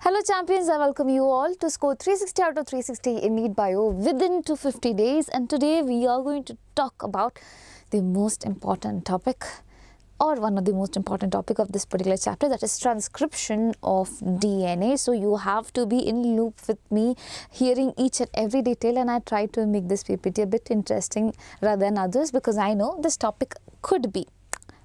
Hello champions, I welcome you all to score 360 out of 360 in NEET Bio within 250 days, and today we are going to talk about the most important topic, or one of the most important topic of this particular chapter, that is transcription of DNA. So you have to be in loop with me, hearing each and every detail, and I try to make this PPT a bit interesting rather than others because I know this topic could be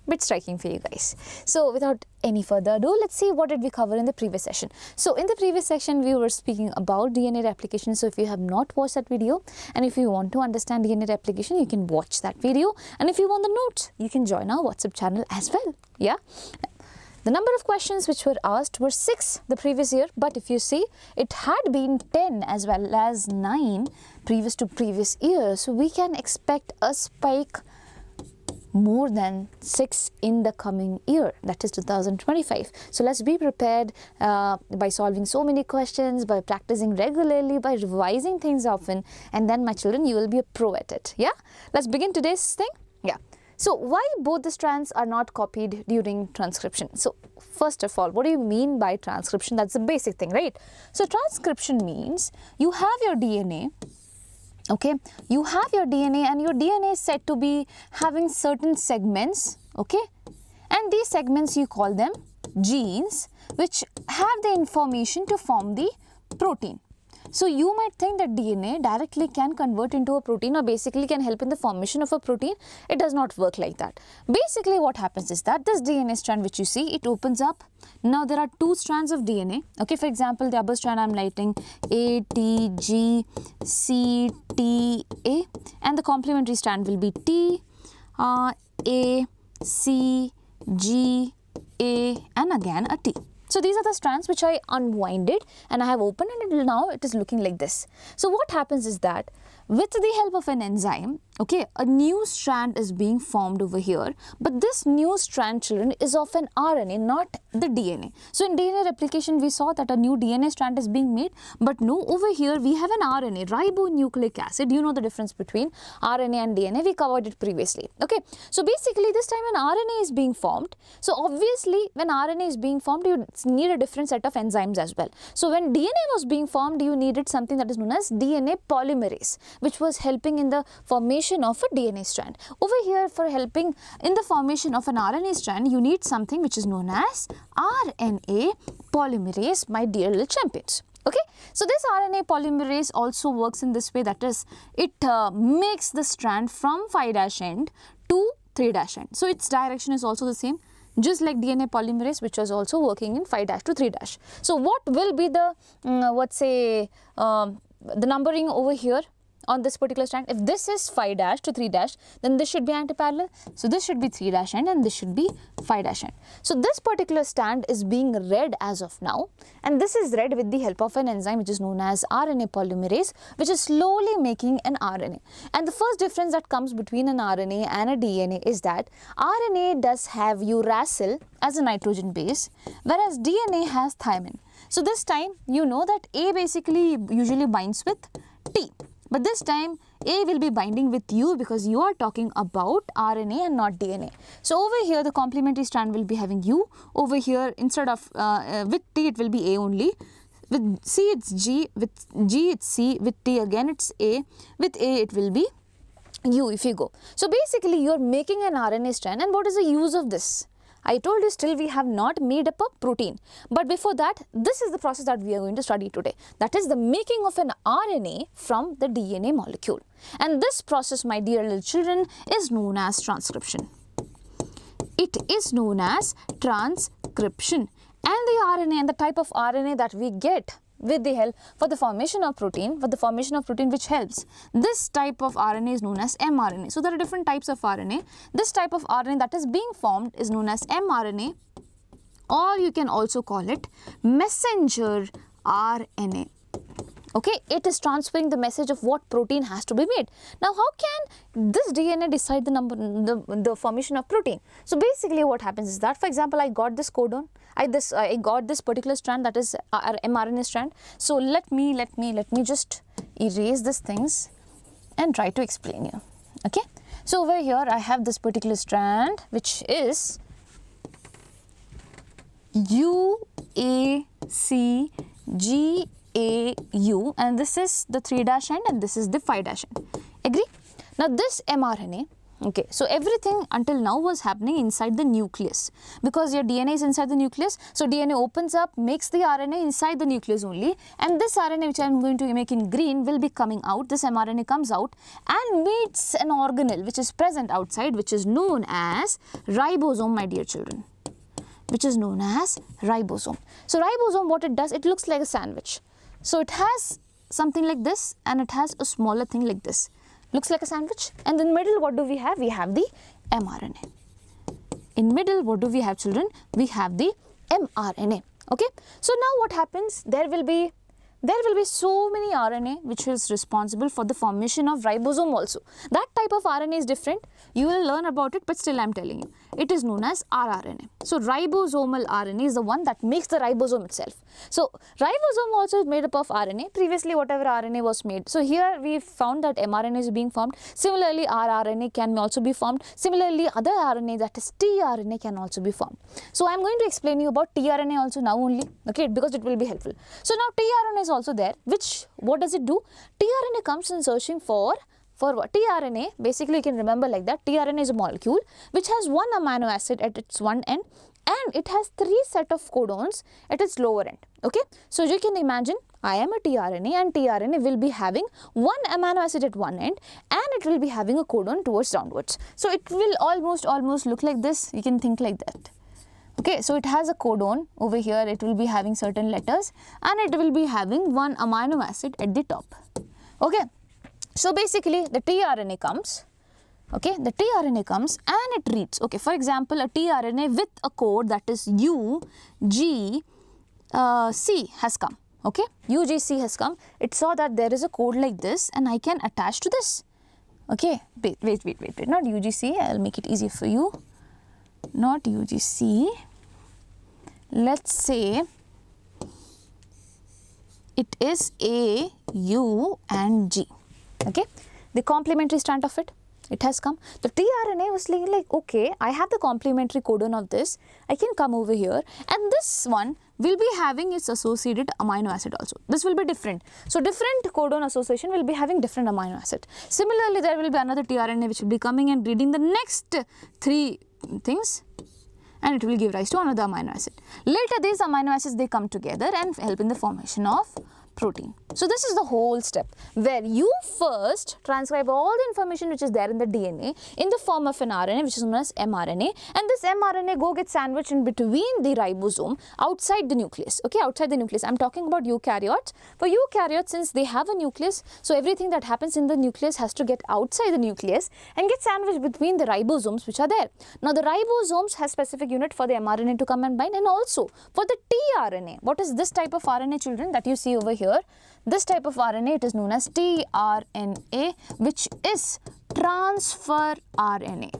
bit striking for you guys. So without any further ado, let's see what did we cover in the previous session. So in the previous section we were speaking about DNA replication. So if you have not watched that video and if you want to understand DNA replication, you can watch that video, and if you want the notes, you can join our WhatsApp channel as well. Yeah. The number of questions which were asked were 6 the previous year, but if you see, it had been 10 as well as 9 previous to previous year. So we can expect a spike more than 6 in the coming year, that is 2025. So let's be prepared by solving so many questions, by practicing regularly, by revising things often, and then my children, you will be a pro at it. Yeah, let's begin today's thing. Yeah. So why both the strands are not copied during transcription? So first of all, what do you mean by transcription? That's the basic thing, right? So transcription means you have your DNA. Okay, you have your DNA and your DNA is said to be having certain segments, okay, and these segments you call them genes, which have the information to form the protein. So you might think that DNA directly can convert into a protein or basically can help in the formation of a protein. It does not work like that. Basically what happens is that this DNA strand which you see, it opens up. Now there are 2 strands of DNA. Okay, for example, the upper strand I am writing A, T, G, C, T, A, and the complementary strand will be T, A, C, G, A, and again a T. So these are the strands which I unwinded and I have opened, and now it is looking like this. So what happens is that with the help of an enzyme, okay, a new strand is being formed over here, but this new strand, children, is of an RNA, not the DNA. So in DNA replication we saw that a new DNA strand is being made, but no, over here we have an RNA, ribonucleic acid. You know the difference between RNA and DNA, we covered it previously. Okay, so basically this time an RNA is being formed. So obviously when RNA is being formed, you need a different set of enzymes as well. So when DNA was being formed, you needed something that is known as DNA polymerase, which was helping in the formation of a DNA strand. Over here, for helping in the formation of an RNA strand, you need something which is known as RNA polymerase, my dear little champions. Okay, so this RNA polymerase also works in this way, that is, it makes the strand from 5' end to 3' end. So its direction is also the same, just like DNA polymerase, which was also working in 5' to 3'. So what will be the the numbering over here on this particular strand? If this is 5' to 3', then this should be antiparallel. So this should be 3' end and this should be 5' end. So this particular strand is being read as of now, and this is read with the help of an enzyme which is known as RNA polymerase, which is slowly making an RNA. And the first difference that comes between an RNA and a DNA is that RNA does have uracil as a nitrogen base, whereas DNA has thymine. So this time you know that A basically usually binds with T. But this time A will be binding with U because you are talking about RNA and not DNA. So over here the complementary strand will be having U. Over here instead of with T it will be A only. With C it's G, with G it's C, with T again it's A, with A it will be U if you go. So basically you are making an RNA strand, and what is the use of this? I told you still we have not made up a protein, but before that, this is the process that we are going to study today. That is the making of an RNA from the DNA molecule. And this process, my dear little children, is known as transcription. It is known as transcription. And the RNA and the type of RNA that we get with the help for the formation of protein, which helps. This type of RNA is known as mRNA. So there are different types of RNA. This type of RNA that is being formed is known as mRNA, or you can also call it messenger RNA. Okay, it is transferring the message of what protein has to be made. Now, how can this DNA decide the formation of protein? So basically what happens is that, for example, I got this codon, I got this particular strand, that is mRNA strand. So let me just erase these things and try to explain you. Okay, so over here I have this particular strand which is UACGAU, and this is the 3' end and this is the 5' end. Agree? Now this mRNA, okay, so everything until now was happening inside the nucleus because your DNA is inside the nucleus. So DNA opens up, makes the RNA inside the nucleus only, and this RNA which I am going to make in green will be coming out. This mRNA comes out and meets an organelle which is present outside, which is known as ribosome, my dear children, which is known as ribosome. So ribosome, what it does, it looks like a sandwich. So it has something like this and it has a smaller thing like this. Looks like a sandwich, and in the middle what do we have? We have the mRNA. In middle what do we have, children? We have the mRNA. Okay. So now what happens? There will be so many RNA which is responsible for the formation of ribosome also. That type of RNA is different. You will learn about it, but still I am telling you. It is known as rRNA. So ribosomal RNA is the one that makes the ribosome itself. So ribosome also is made up of RNA. Previously whatever RNA was made. So here we found that mRNA is being formed. Similarly rRNA can also be formed. Similarly other RNA, that is tRNA, can also be formed. So I am going to explain you about tRNA also now only, okay, because it will be helpful. So now tRNA is also there, which what does it do? tRNA comes in searching for what? tRNA, basically you can remember like that. tRNA is a molecule which has one amino acid at its one end and it has 3 set of codons at its lower end. Okay, so you can imagine I am a tRNA and tRNA will be having one amino acid at one end and it will be having a codon towards downwards. So it will almost look like this. You can think like that. Okay, so it has a codon over here. It will be having certain letters and it will be having one amino acid at the top. Okay. So basically the tRNA comes, okay, the tRNA comes and it reads, okay, for example, a tRNA with a code that is UGC has come, okay, UGC has come. It saw that there is a code like this and I can attach to this, okay, wait, not UGC, I will make it easier for you, not UGC, let's say it is A, U and G. Okay, the complementary strand of it has come. The tRNA was like, okay, I have the complementary codon of this, I can come over here and this one will be having its associated amino acid also. This will be different. So different codon association will be having different amino acid. Similarly, there will be another tRNA which will be coming and reading the next 3 things and it will give rise to another amino acid. Later these amino acids, they come together and help in the formation of protein. So this is the whole step where you first transcribe all the information which is there in the DNA in the form of an RNA which is known as mRNA, and this mRNA go get sandwiched in between the ribosome outside the nucleus. Okay, outside the nucleus. I am talking about eukaryotes. For eukaryotes, since they have a nucleus, so everything that happens in the nucleus has to get outside the nucleus and get sandwiched between the ribosomes which are there. Now the ribosomes has specific unit for the mRNA to come and bind, and also for the tRNA. What is this type of RNA, children, that you see over here? This type of RNA, it is known as tRNA, which is transfer RNA.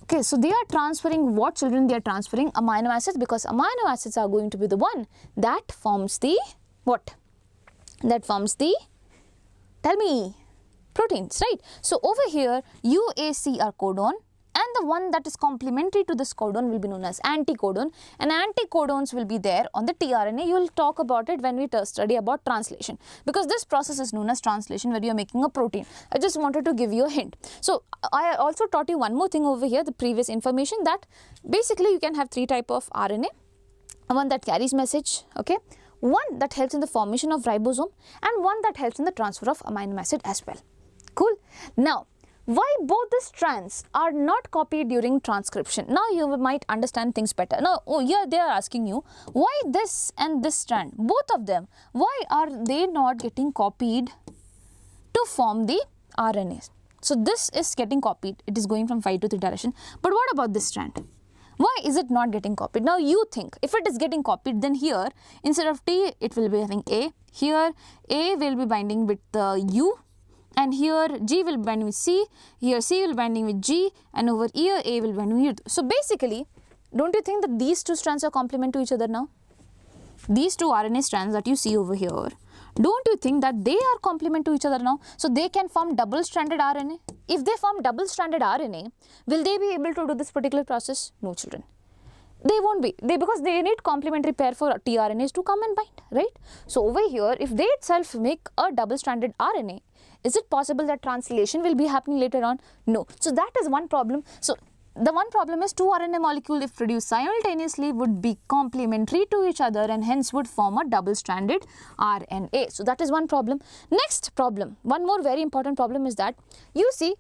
Okay, so they are transferring what, children? They are transferring amino acids, because amino acids are going to be the one that forms the what? That forms the, tell me, proteins, right? So over here, UAC are codon, and the one that is complementary to this codon will be known as anticodon, and anticodons will be there on the tRNA. You will talk about it when we study about translation, because this process is known as translation, where you are making a protein. I just wanted to give you a hint. So I also taught you one more thing over here, the previous information, that basically you can have 3 types of RNA, one that carries message, okay, one that helps in the formation of ribosome, and one that helps in the transfer of amino acid as well. Cool. Now, why both the strands are not copied during transcription? Now you might understand things better. Now here they are asking you, why this and this strand, both of them, why are they not getting copied to form the RNAs? So this is getting copied, it is going from 5 to 3 direction. But what about this strand? Why is it not getting copied? Now you think, if it is getting copied, then here instead of T it will be having A, here A will be binding with the U, and here G will be binding with C, here C will be binding with G, and over here A will be binding with U. So basically, don't you think that these 2 strands are complement to each other now? These 2 RNA strands that you see over here, don't you think that they are complement to each other now? So they can form double-stranded RNA. If they form double-stranded RNA, will they be able to do this particular process? No, children. They won't be, because they need complementary pair for tRNAs to come and bind, right? So over here, if they itself make a double-stranded RNA, is it possible that translation will be happening later on? No. So that is one problem. So the one problem is 2 RNA molecules, if produced simultaneously, would be complementary to each other and hence would form a double-stranded RNA. So that is one problem. Next problem, one more very important problem is that, you see,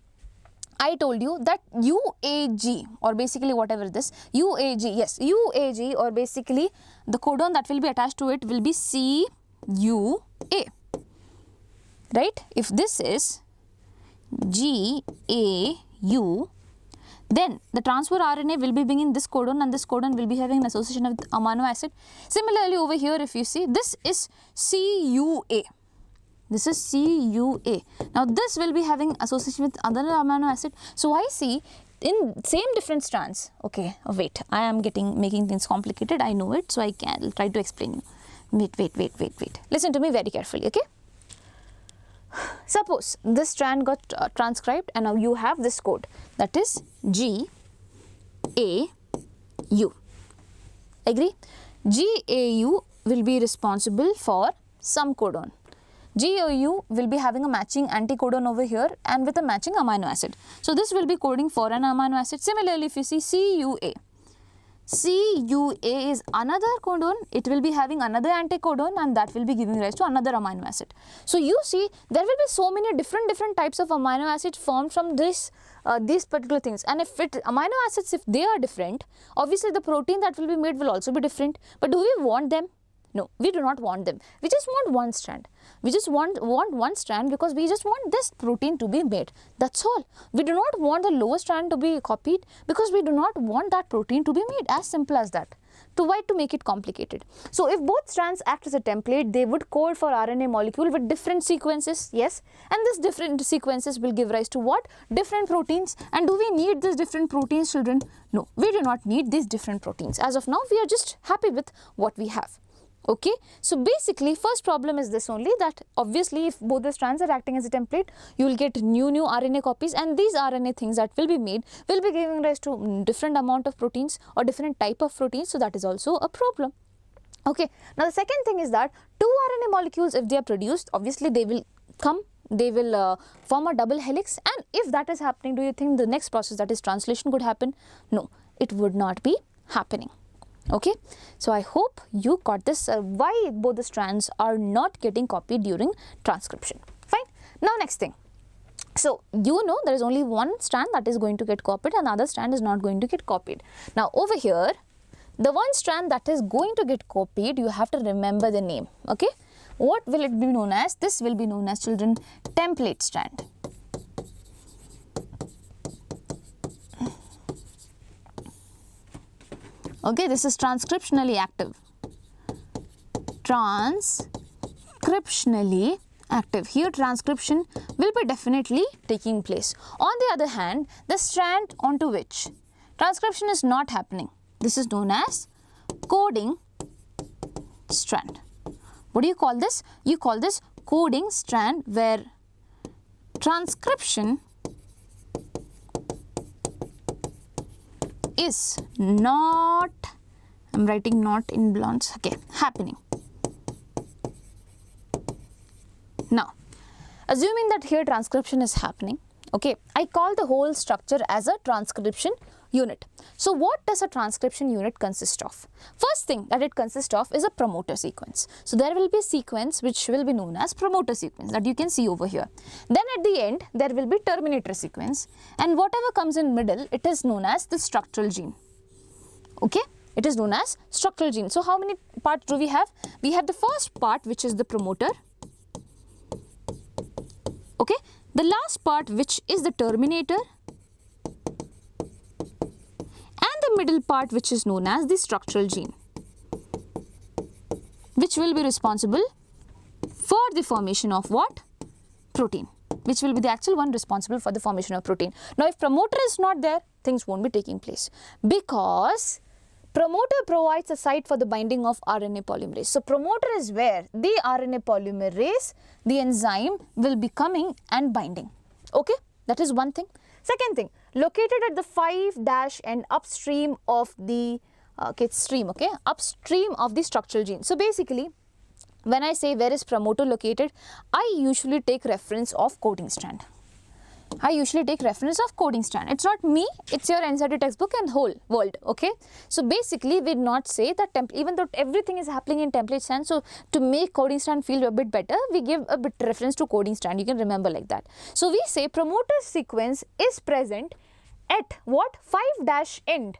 I told you that UAG, or basically whatever this UAG, yes, UAG, or basically the codon that will be attached to it will be CUA, right? If this is GAU, then the transfer RNA will be bringing this codon, and this codon will be having an association with amino acid. Similarly over here, if you see, this is CUA. This is CUA. Now this will be having association with other amino acid. So I see in same different strands. Okay, wait, I am making things complicated. I know it, so I can try to explain you. Wait. Listen to me very carefully, okay? Suppose this strand got transcribed and now you have this code, that is GAU. Agree? GAU will be responsible for some codon. GAU will be having a matching anticodon over here and with a matching amino acid. So this will be coding for an amino acid. Similarly, if you see CUA, CUA is another codon, it will be having another anticodon and that will be giving rise to another amino acid. So you see, there will be so many different types of amino acids formed from this these particular things, and if amino acids, if they are different, obviously the protein that will be made will also be different. But do we want them? No, we do not want them. We just want one strand. We just want one strand because we just want this protein to be made. That's all. We do not want the lower strand to be copied because we do not want that protein to be made. As simple as that. To make it complicated. So if both strands act as a template, they would code for RNA molecule with different sequences, yes, and these different sequences will give rise to what? Different proteins. And do we need these different proteins, children? No, we do not need these different proteins. As of now, we are just happy with what we have. Okay, so basically first problem is this only, that obviously if both the strands are acting as a template, you will get new RNA copies, and these RNA things that will be made will be giving rise to different amount of proteins or different type of proteins. So that is also a problem. Okay, now the second thing is that 2 RNA molecules, if they are produced, obviously they will form a double helix, and if that is happening, do you think the next process, that is translation, could happen? No, it would not be happening. Okay, so I hope you got this, why both the strands are not getting copied during transcription. Fine. Now next thing. So you know there is only one strand that is going to get copied and the other strand is not going to get copied. Now over here, the one strand that is going to get copied, you have to remember the name. Okay, what will it be known as? This will be known as, children, template strand. Okay, this is transcriptionally active. Transcriptionally active. Here transcription will be definitely taking place. On the other hand, the strand onto which transcription is not happening, this is known as coding strand. What do you call this? You call this coding strand, where transcription is not, I'm writing not in blondes, okay, happening. Now, assuming that here transcription is happening, okay, I call the whole structure as a transcription unit. So what does a transcription unit consist of? First thing that it consists of is a promoter sequence. So there will be a sequence which will be known as promoter sequence, that you can see over here. Then at the end there will be terminator sequence, and whatever comes in middle, it is known as the structural gene. Okay, it is known as structural gene. So how many parts do we have? We have the first part, which is the promoter. Okay, the last part, which is the terminator, and the middle part, which is known as the structural gene, which will be responsible for the formation of what? Protein, which will be the actual one responsible for the formation of protein. Now if promoter is not there, things won't be taking place, because promoter provides a site for the binding of RNA polymerase. So' is where the RNA polymerase, the enzyme, will be coming and binding. Okay, that is one thing. Second thing, located at the 5' end upstream of the okay, it's stream, okay, upstream of the structural gene. So basically, when I say where is promoter located, I usually take reference of coding strand. I usually take reference of coding strand. It's not me, it's your NCERT textbook and whole world, okay. So basically, we not say that even though everything is happening in template strand, so to make coding strand feel a bit better, we give a bit reference to coding strand. You can remember like that. So we say promoter sequence is present at what 5' end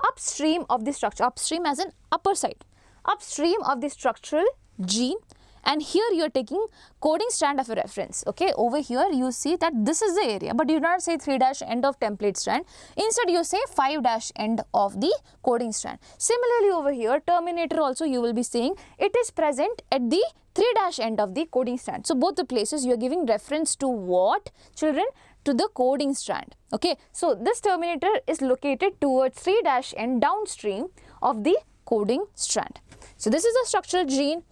upstream of the structure, upstream as in upper side, upstream of the structural gene. And here you are taking coding strand of a reference, okay. Over here you see that this is the area, but you do not say 3' end of template strand. Instead you say 5' end of the coding strand. Similarly over here, terminator also you will be saying it is present at the 3' end of the coding strand. So both the places you are giving reference to what, children? To the coding strand, okay. So this terminator is located towards 3' end downstream of the coding strand. So this is the structural gene.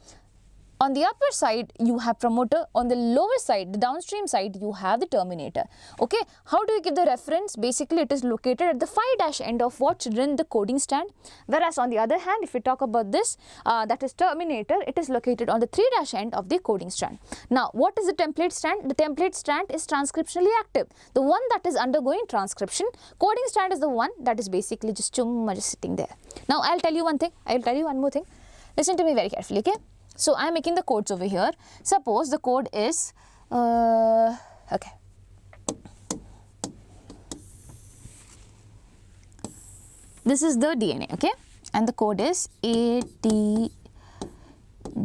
On the upper side, you have promoter. On the lower side, the downstream side, you have the terminator. Okay, how do you give the reference? Basically, it is located at the 5' end of what, children? The coding strand. Whereas on the other hand, if we talk about this, that is terminator, it is located on the 3' end of the coding strand. Now, what is the template strand? The template strand is transcriptionally active, the one that is undergoing transcription. Coding strand is the one that is basically just sitting there. Now, I'll tell you one thing. I'll tell you one more thing. Listen to me very carefully, okay? So, I am making the codes over here. Suppose the code is, okay. This is the DNA, okay? And the code is A, T,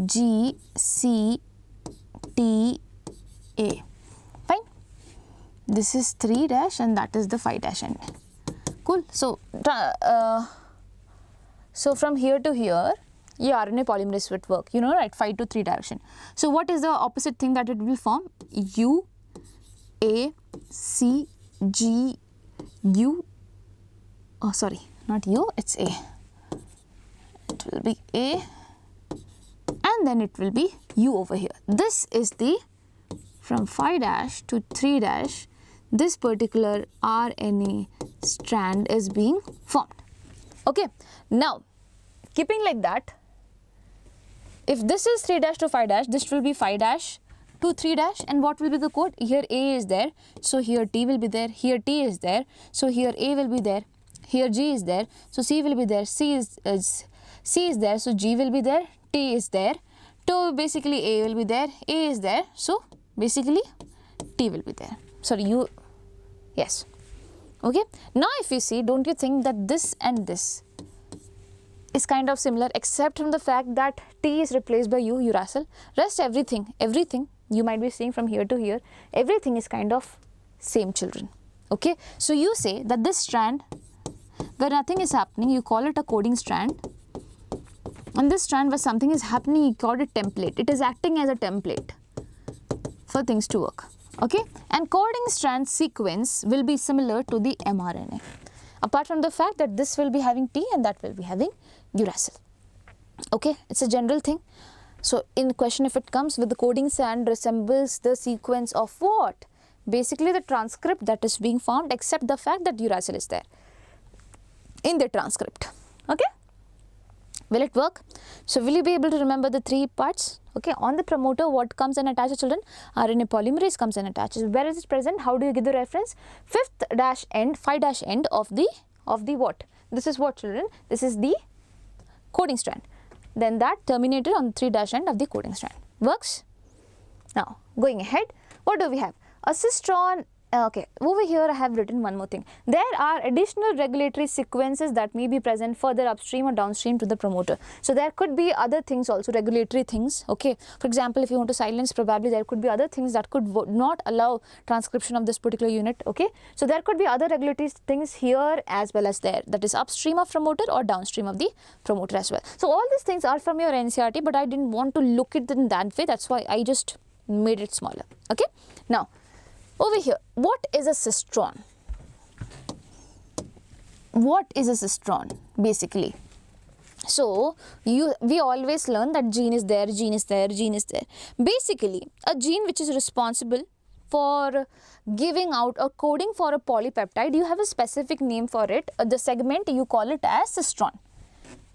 G, C, T, A. Fine. This is 3' and that is the 5' end. Cool. So, from here to here, your RNA polymerase would work, you know, right, 5 to 3 direction. So, what is the opposite thing that it will form? U, A, C, G, U, oh sorry, not U, it's A. It will be A and then it will be U over here. This is the, from 5' to 3', this particular RNA strand is being formed. Okay, now keeping like that, if this is 3' to 5', this will be 5' to 3', and what will be the code? Here A is there, so here T will be there, here T is there, so here A will be there, here G is there, so C will be there, C is there, so G will be there, T is there, so basically A will be there, A is there, so basically T will be there. Sorry, U, yes. Okay. Now, if you see, don't you think that this and this is kind of similar, except from the fact that T is replaced by U, uracil. Rest everything you might be seeing from here to here, everything is kind of same, children. Okay. So, you say that this strand where nothing is happening, you call it a coding strand, and this strand where something is happening, you call it template. It is acting as a template for things to work. Okay. And coding strand sequence will be similar to the mRNA, apart from the fact that this will be having T and that will be having uracil. Okay, it's a general thing. So, in question if it comes with the coding strand resembles the sequence of what? Basically the transcript that is being formed, except the fact that uracil is there in the transcript. Okay, will it work? So, will you be able to remember the 3 parts? Okay, on the promoter, what comes and attaches, children? RNA polymerase comes and attaches. Where is it present? How do you give the reference? 5' end of the what? This is what, children? This is the coding strand. Then that terminator on the 3' end of the coding strand. Works? Now, going ahead, what do we have? A cistron. Okay, over here I have written one more thing. There are additional regulatory sequences that may be present further upstream or downstream to the promoter. So, there could be other things also, regulatory things. Okay, for example, if you want to silence, probably there could be other things that could not allow transcription of this particular unit. Okay, so there could be other regulatory things here as well as there, that is upstream of promoter or downstream of the promoter as well. So, all these things are from your NCERT, but I didn't want to look at it in that way. That's why I just made it smaller. Okay, now over here, what is a cistron? What is a cistron basically? So, we always learn that gene is there, gene is there, gene is there. Basically, a gene which is responsible for giving out or coding for a polypeptide, you have a specific name for it. The segment, you call it as cistron.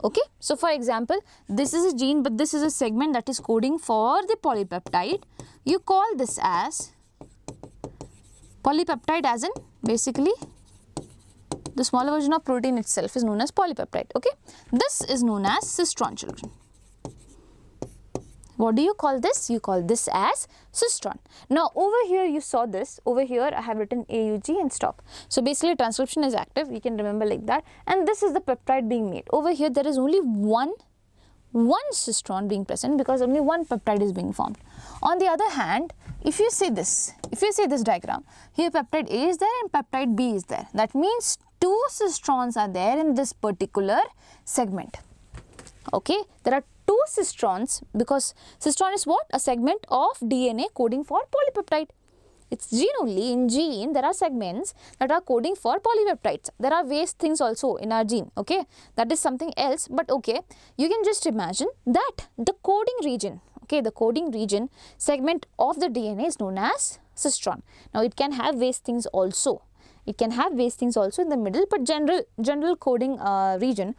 Okay, so for example, this is a gene, but this is a segment that is coding for the polypeptide. You call this as polypeptide, as in basically the smaller version of protein itself is known as polypeptide. Okay, this is known as cistron, children. What do you call this? You call this as cistron. Now over here you saw this, over here I have written AUG and stop. So basically transcription is active, you can remember like that, and this is the peptide being made. Over here there is only one cistron being present because only one peptide is being formed. On the other hand, if you see this diagram, here peptide A is there and peptide B is there. That means two cistrons are there in this particular segment. Okay, there are two cistrons because cistron is what? A segment of DNA coding for polypeptide. It's gene only. In gene, there are segments that are coding for polypeptides. There are waste things also in our gene. Okay, that is something else. But okay, you can just imagine that the coding region, okay, the coding region segment of the DNA is known as cistron. Now it can have waste things also. It can have waste things also in the middle, but general coding region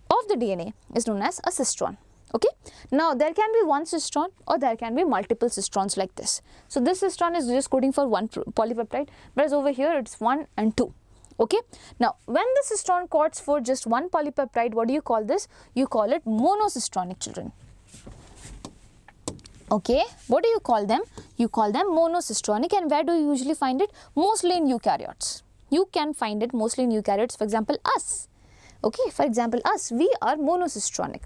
of the DNA is known as a cistron. Okay. Now there can be one cistron or there can be multiple cistrons like this. So this cistron is just coding for one polypeptide, whereas over here it's 1 and 2. Okay. Now when the cistron codes for just one polypeptide, what do you call this? You call it monocistronic, children. Okay, what do you call them? You call them monocistronic. And where do you usually find it? Mostly in eukaryotes. You can find it mostly in eukaryotes, for example us. Okay, for example us, we are monocistronic.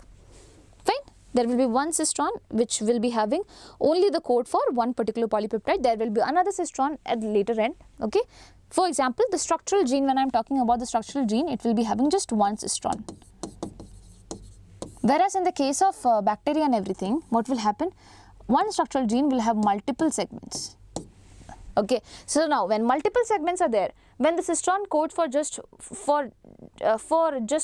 Fine, there will be one cistron which will be having only the code for one particular polypeptide. There will be another cistron at the later end. Okay, for example, the structural gene, when I am talking about the structural gene, it will be having just one cistron. Whereas in the case of bacteria and everything, what will happen? One structural gene will have multiple segments. Okay, so now when multiple segments are there, when the cistron codes for just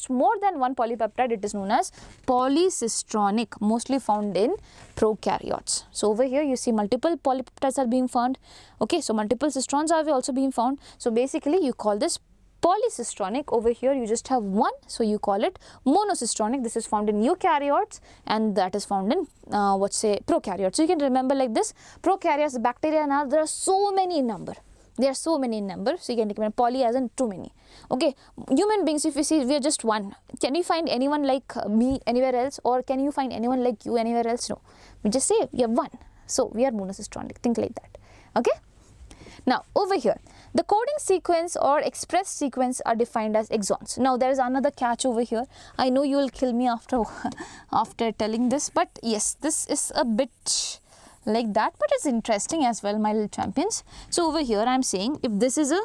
more than one polypeptide, it is known as polycistronic, mostly found in prokaryotes. So over here you see multiple polypeptides are being found. Okay, so multiple cistrons are also being found. So basically you call this polycistronic. Over here you just have one, so you call it monocistronic. This is found in eukaryotes and that is found in prokaryotes. So you can remember like this, prokaryotes, bacteria, now there are so many in number. There are so many in number, so you can recommend poly as in too many. Okay, human beings, if you see, we are just one. Can you find anyone like me anywhere else, or can you find anyone like you anywhere else? No, we just say we are one, so we are monocistronic. Think like that. Okay. Now over here, the coding sequence or express sequence are defined as exons. Now there is another catch over here. I know you will kill me after telling this, but yes, this is a bit like that, but it's interesting as well, my little champions. So over here I am saying if this is a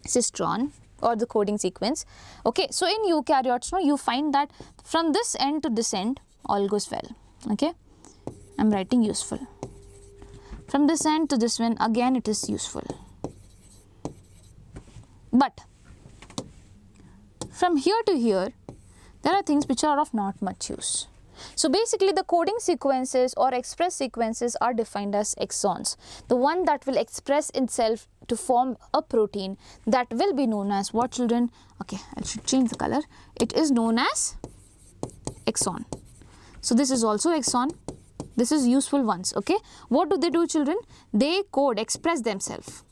cistron or the coding sequence, okay, so in eukaryotes, no, you find that from this end to this end all goes well. Okay, I am writing useful. From this end to this one, again it is useful. But from here to here, there are things which are of not much use. So basically the coding sequences or express sequences are defined as exons. The one that will express itself to form a protein, that will be known as what, children? Okay, I should change the color. It is known as exon. So this is also exon. This is useful ones. Okay, what do they do, children? They code, express themselves.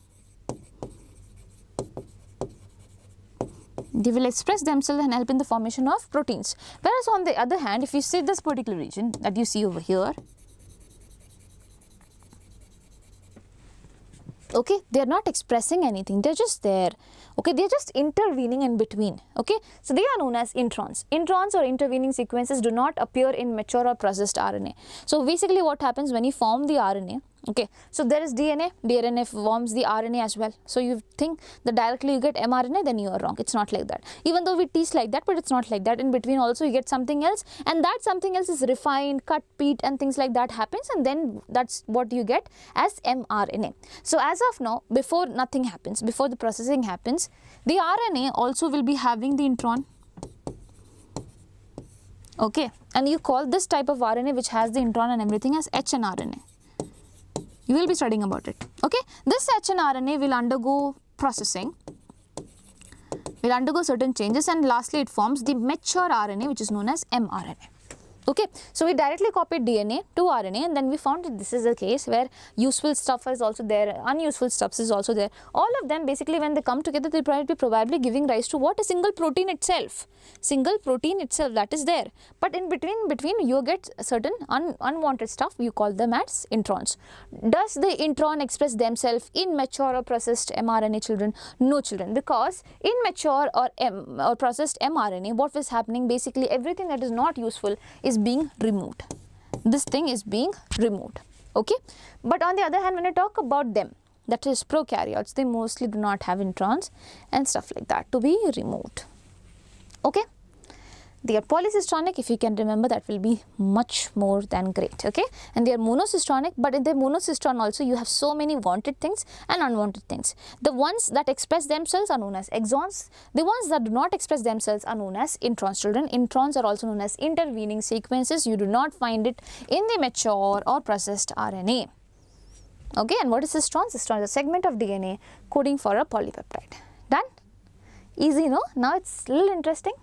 They will express themselves and help in the formation of proteins. Whereas on the other hand, if you see this particular region that you see over here, okay, they are not expressing anything, they are just there. Okay, they are just intervening in between. Okay, so they are known as introns. Introns or intervening sequences do not appear in mature or processed RNA. So basically what happens when you form the RNA, okay, so there is DNA, DNA forms the RNA as well. So you think that directly you get mRNA, then you are wrong. It's not like that. Even though we teach like that, but it's not like that. In between also you get something else, and that something else is refined, cut, peat and things like that happens, and then that's what you get as mRNA. So as of now, before nothing happens, before the processing happens, the RNA also will be having the intron. Okay, and you call this type of RNA which has the intron and everything as hnRNA. You will be studying about it. Okay, this hnRNA will undergo processing. will undergo certain changes, and lastly it forms the mature RNA, which is known as mRNA. Okay, so we directly copied DNA to RNA, and then we found that this is a case where useful stuff is also there, unuseful stuff is also there. All of them basically, when they come together, they will be probably giving rise to what? A single protein itself. Single protein itself, that is there. But in between you get certain unwanted stuff, you call them as introns. Does the intron express themselves in mature or processed mRNA, children? No, children, because in mature or processed mRNA, what is happening, basically everything that is not useful is being removed. This thing is being removed. Okay, but on the other hand, when I talk about them, that is prokaryotes, they mostly do not have introns and stuff like that to be removed. Okay, they are polycistronic. If you can remember, that will be much more than great. Okay, and they are monocistronic, but in the monocistron also you have so many wanted things and unwanted things. The ones that express themselves are known as exons. The ones that do not express themselves are known as introns, children. Introns are also known as intervening sequences. You do not find it in the mature or processed RNA. Okay, and what is cistron? Cistron is a segment of DNA coding for a polypeptide. Done? Easy, no? Now it's a little interesting.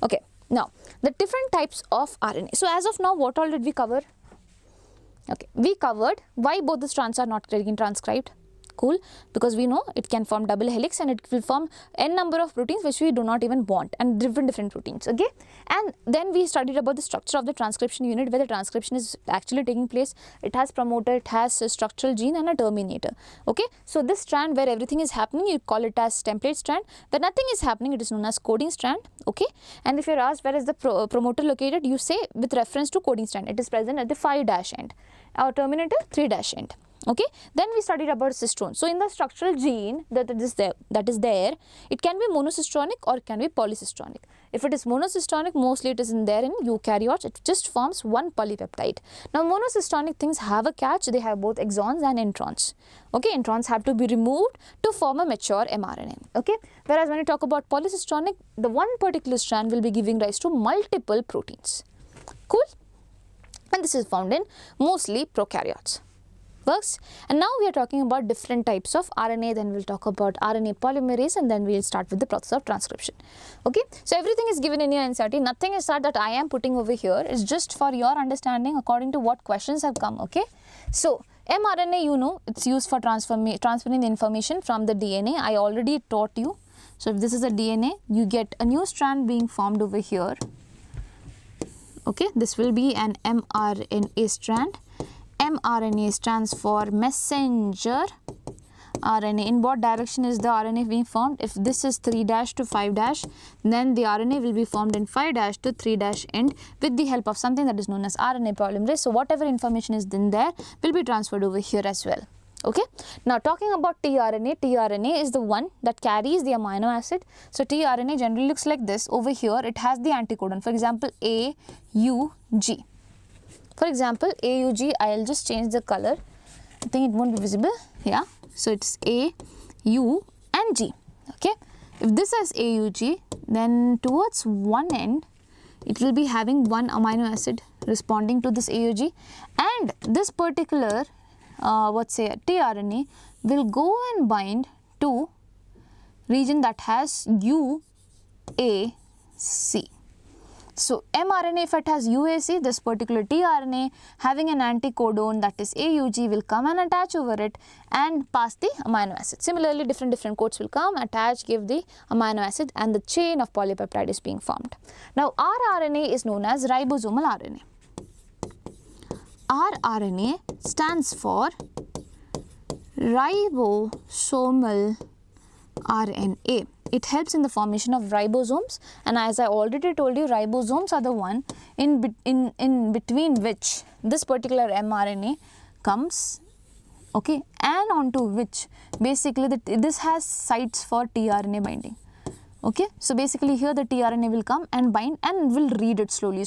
Okay, now the different types of RNA. So as of now, what all did we cover? Okay, we covered why both the strands are not getting transcribed. Cool, because we know it can form double helix and it will form n number of proteins which we do not even want, and different proteins. Okay, and then we studied about the structure of the transcription unit, where the transcription is actually taking place. It has promoter, it has a structural gene and a terminator. Okay, so this strand where everything is happening, you call it as template strand. Where nothing is happening, it is known as coding strand. Okay, and if you are asked where is the promoter located, you say with reference to coding strand, it is present at the 5' end. Our terminator 3' end. Okay, then we studied about cistrons. So in the structural gene that is there, it can be monocistronic or it can be polycistronic. If it is monocistronic, mostly it is in there in eukaryotes. It just forms one polypeptide. Now monocistronic things have a catch. They have both exons and introns. Okay, introns have to be removed to form a mature mRNA. Okay, whereas when you talk about polycistronic, the one particular strand will be giving rise to multiple proteins. Cool, and this is found in mostly prokaryotes. Works. And now we are talking about different types of RNA, then we will talk about RNA polymerase, and then we will start with the process of transcription. Okay, so everything is given in your NCERT. Nothing is that I am putting over here. It's just for your understanding according to what questions have come. Okay, so mRNA, you know, it's used for transferring the information from the DNA. I already taught you. So if this is a DNA, you get a new strand being formed over here. Okay, this will be an mRNA strand. mRNA stands for messenger RNA. In what direction is the RNA being formed? If this is 3' to 5', then the RNA will be formed in 5' to 3' end with the help of something that is known as RNA polymerase. So whatever information is in there will be transferred over here as well. Okay, now talking about tRNA, tRNA is the one that carries the amino acid. So tRNA generally looks like this. Over here it has the anticodon, for example AUG. For example, AUG, I will just change the color. I think it won't be visible. Yeah. So it's A, U and G. Okay. If this is AUG, then towards one end, it will be having one amino acid responding to this AUG, and this particular tRNA will go and bind to region that has UAC. So mRNA, if it has UAC, this particular tRNA having an anticodon that is AUG will come and attach over it and pass the amino acid. Similarly, different codes will come, attach, give the amino acid, and the chain of polypeptide is being formed. Now rRNA is known as ribosomal RNA. rRNA stands for ribosomal RNA. It helps in the formation of ribosomes, and as I already told you, ribosomes are the one in between which this particular mRNA comes, okay, and onto which basically this has sites for tRNA binding. Okay, so basically here the tRNA will come and bind and will read it slowly,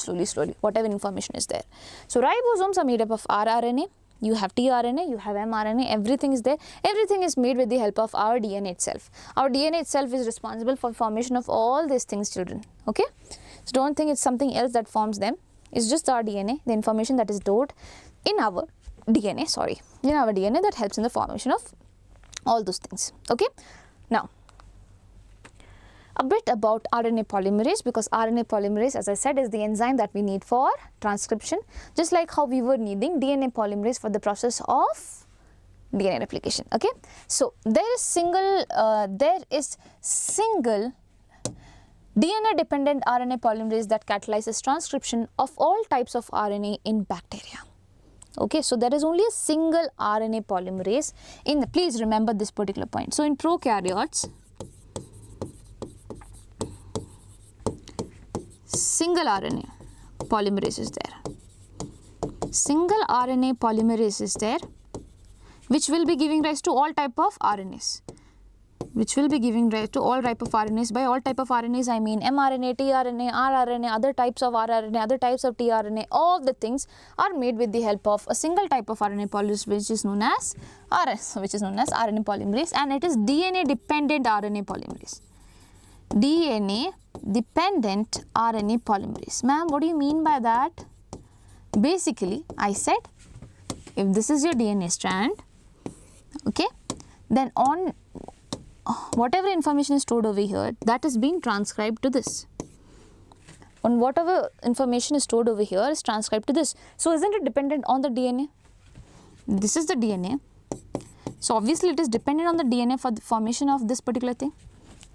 whatever information is there. So ribosomes are made up of rRNA. You have tRNA, you have mRNA, everything is there. Everything is made with the help of our DNA itself. Our DNA itself is responsible for formation of all these things, children. Okay, so don't think it's something else that forms them. It's just our DNA, the information that is stored in our DNA, that helps in the formation of all those things. Okay, now a bit about RNA polymerase, because RNA polymerase, as I said, is the enzyme that we need for transcription, just like how we were needing DNA polymerase for the process of DNA replication. Okay, so there is single DNA dependent RNA polymerase that catalyzes transcription of all types of RNA in bacteria. Okay, so there is only a single RNA polymerase in the, please remember this particular point. So in prokaryotes, single RNA polymerase is there. Single RNA polymerase is there, which will be giving rise to all type of RNAs. Which will be giving rise to all type of RNAs. By all type of RNAs, I mean mRNA, tRNA, rRNA, other types of rRNA, other types of tRNA. All the things are made with the help of a single type of RNA polymerase, which is known as RNA polymerase, and it is DNA dependent RNA polymerase. DNA dependent RNA polymerase. Ma'am, what do you mean by that? Basically, I said if this is your DNA strand, okay, then on whatever information is stored over here, that is being transcribed to this. On whatever information is stored over here is transcribed to this. So isn't it dependent on the DNA? This is the DNA. So obviously it is dependent on the DNA for the formation of this particular thing,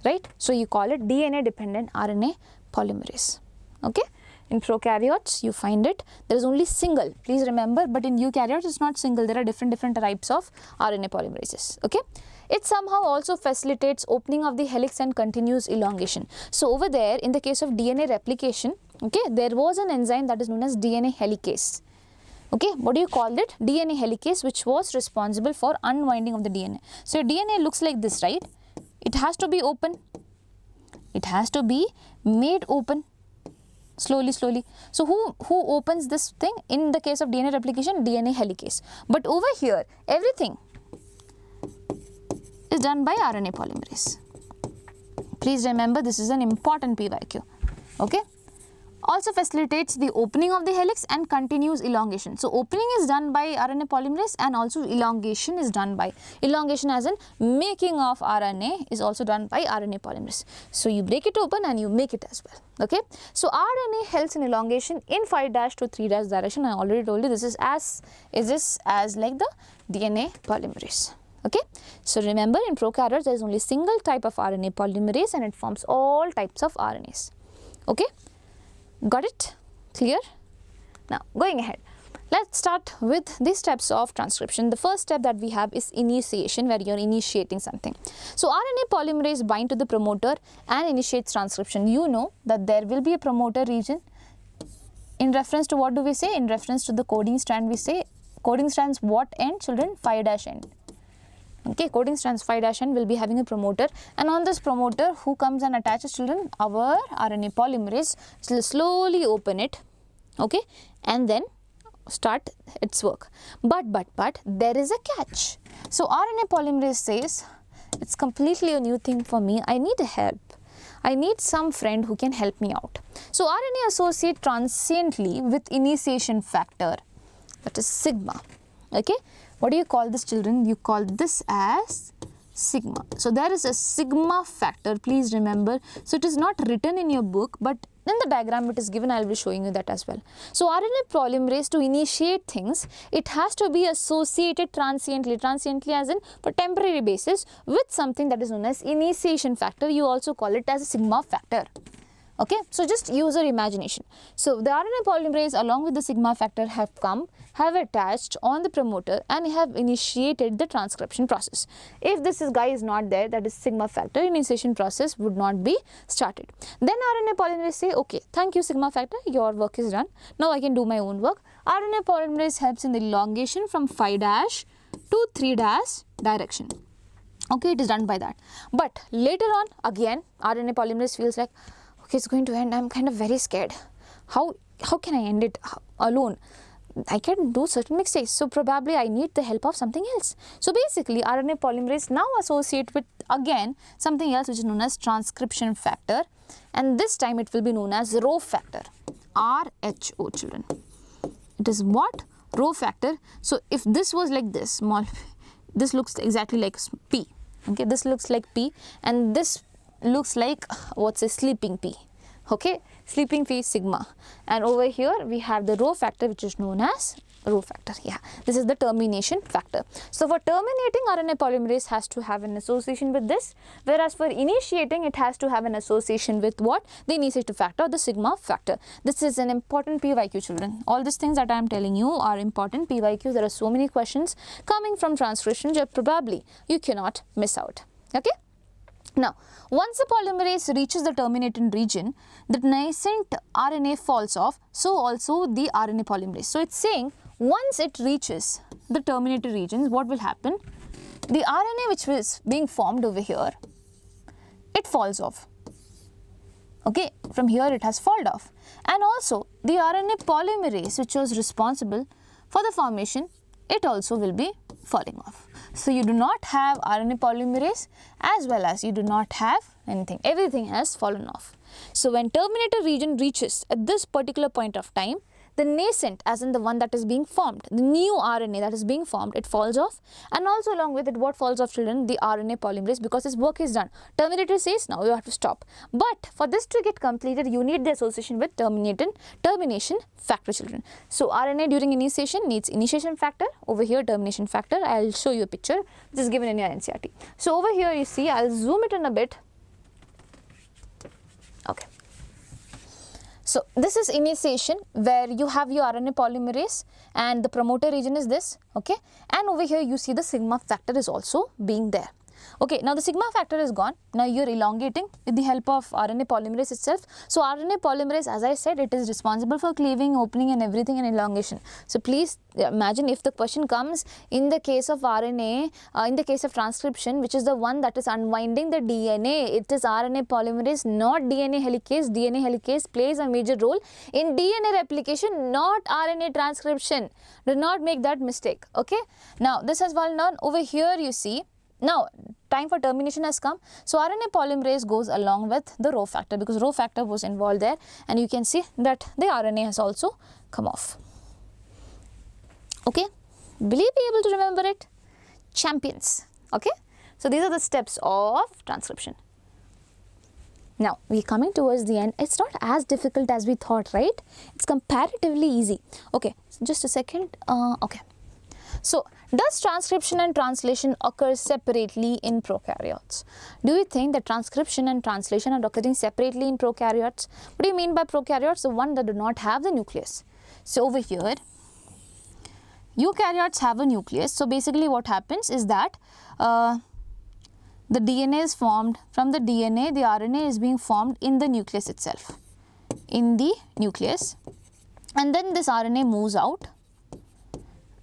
right? So you call it DNA dependent RNA polymerase. Okay. In prokaryotes, you find it, there is only single, please remember, but in eukaryotes, it's not single, there are different types of RNA polymerases, okay. It somehow also facilitates opening of the helix and continuous elongation. So over there, in the case of DNA replication, okay, there was an enzyme that is known as DNA helicase. Okay, what do you call it? DNA helicase, which was responsible for unwinding of the DNA. So your DNA looks like this, right? It has to be open. It has to be made open. Slowly. So who opens this thing? In the case of DNA replication, DNA helicase. But over here, everything is done by RNA polymerase. Please remember, this is an important PYQ. Okay. Also facilitates the opening of the helix and continuous elongation. So opening is done by RNA polymerase, and also elongation is done by, elongation as in making of RNA is also done by RNA polymerase. So you break it open and you make it as well. Okay. So RNA helps in elongation in 5' to 3' direction. I already told you this is as like the DNA polymerase. Okay. So remember, in prokaryotes there is only single type of RNA polymerase and it forms all types of RNAs. Okay. Got it? Clear? Now going ahead, let's start with these steps of transcription. The first step that we have is initiation, where you are initiating something. So RNA polymerase bind to the promoter and initiates transcription. You know that there will be a promoter region. In reference to what do we say? In reference to the coding strand, we say coding strands what end, children? 5' end. Okay, coding strands 5' end will be having a promoter, and on this promoter, who comes and attaches, children? Our RNA polymerase will slowly open it, okay, and then start its work. But there is a catch. So RNA polymerase says, it's completely a new thing for me, I need help. I need some friend who can help me out. So RNA associate transiently with initiation factor, that is sigma. Okay. What do you call this, children? You call this as sigma. So there is a sigma factor, please remember. So it is not written in your book, but in the diagram it is given. I will be showing you that as well. So RNA polymerase, to initiate things, it has to be associated transiently as in for temporary basis, with something that is known as initiation factor. You also call it as a sigma factor. Okay, so just use your imagination. So the RNA polymerase along with the sigma factor have attached on the promoter and have initiated the transcription process. If this guy is not there, that is sigma factor, initiation process would not be started. Then RNA polymerase say, okay, thank you sigma factor, your work is done. Now I can do my own work. RNA polymerase helps in the elongation from 5' to 3' direction. Okay, it is done by that. But later on, again, RNA polymerase feels like, okay, it's going to end. I'm kind of very scared. How can I end it alone? I can do certain mistakes. So probably I need the help of something else. So basically RNA polymerase now associate with again something else which is known as transcription factor, and this time it will be known as rho factor. RHO, children. It is what? Rho factor. So if this was like this, small, this looks exactly like P. Okay, this looks like P, and this looks like what's a sleeping pea. Okay, sleeping pea sigma, and over here we have the rho factor, which is known as rho factor. Yeah, this is the termination factor. So for terminating, RNA polymerase has to have an association with this, whereas for initiating it has to have an association with what? The initiative factor, the sigma factor. This is an important PYQ, children. All these things that I am telling you are important PYQ. There are so many questions coming from transcription that probably you cannot miss out. Okay. Now, once the polymerase reaches the terminating region, the nascent RNA falls off, so also the RNA polymerase. So it's saying once it reaches the terminated regions, what will happen? The RNA which was being formed over here, it falls off. Okay, from here it has fallen off. And also the RNA polymerase, which was responsible for the formation, it also will be falling off. So you do not have RNA polymerase as well as you do not have anything. Everything has fallen off. So when terminator region reaches at this particular point of time, the nascent, as in the one that is being formed, the new RNA that is being formed, it falls off, and also along with it, what falls off, children? The RNA polymerase, because its work is done. Terminator says now you have to stop. But for this to get completed, you need the association with termination factor, children. So RNA during initiation needs initiation factor. Over here, termination factor. I'll show you a picture which is given in your NCERT. So over here, you see, I'll zoom it in a bit. Okay. So this is initiation where you have your RNA polymerase and the promoter region is this, okay, and over here you see the sigma factor is also being there. Okay, now the sigma factor is gone. Now you are elongating with the help of RNA polymerase itself. So RNA polymerase, as I said, it is responsible for cleaving, opening and everything and elongation. So please imagine if the question comes in the case of RNA, in the case of transcription, which is the one that is unwinding the DNA, it is RNA polymerase, not DNA helicase. DNA helicase plays a major role in DNA replication, not RNA transcription. Do not make that mistake. Okay. Now this has well done. Over here you see. Now, time for termination has come. So, RNA polymerase goes along with the rho factor because rho factor was involved there, and you can see that the RNA has also come off. Okay, will you be able to remember it? Champions. Okay, so these are the steps of transcription. Now, we are coming towards the end. It's not as difficult as we thought, right? It's comparatively easy. Okay, so just a second. Okay. So, does transcription and translation occur separately in prokaryotes? Do you think that transcription and translation are occurring separately in prokaryotes? What do you mean by prokaryotes? The one that do not have the nucleus. So, over here, eukaryotes have a nucleus. So, basically what happens is that the DNA is formed. From the DNA, the RNA is being formed in the nucleus itself. In the nucleus. And then this RNA moves out.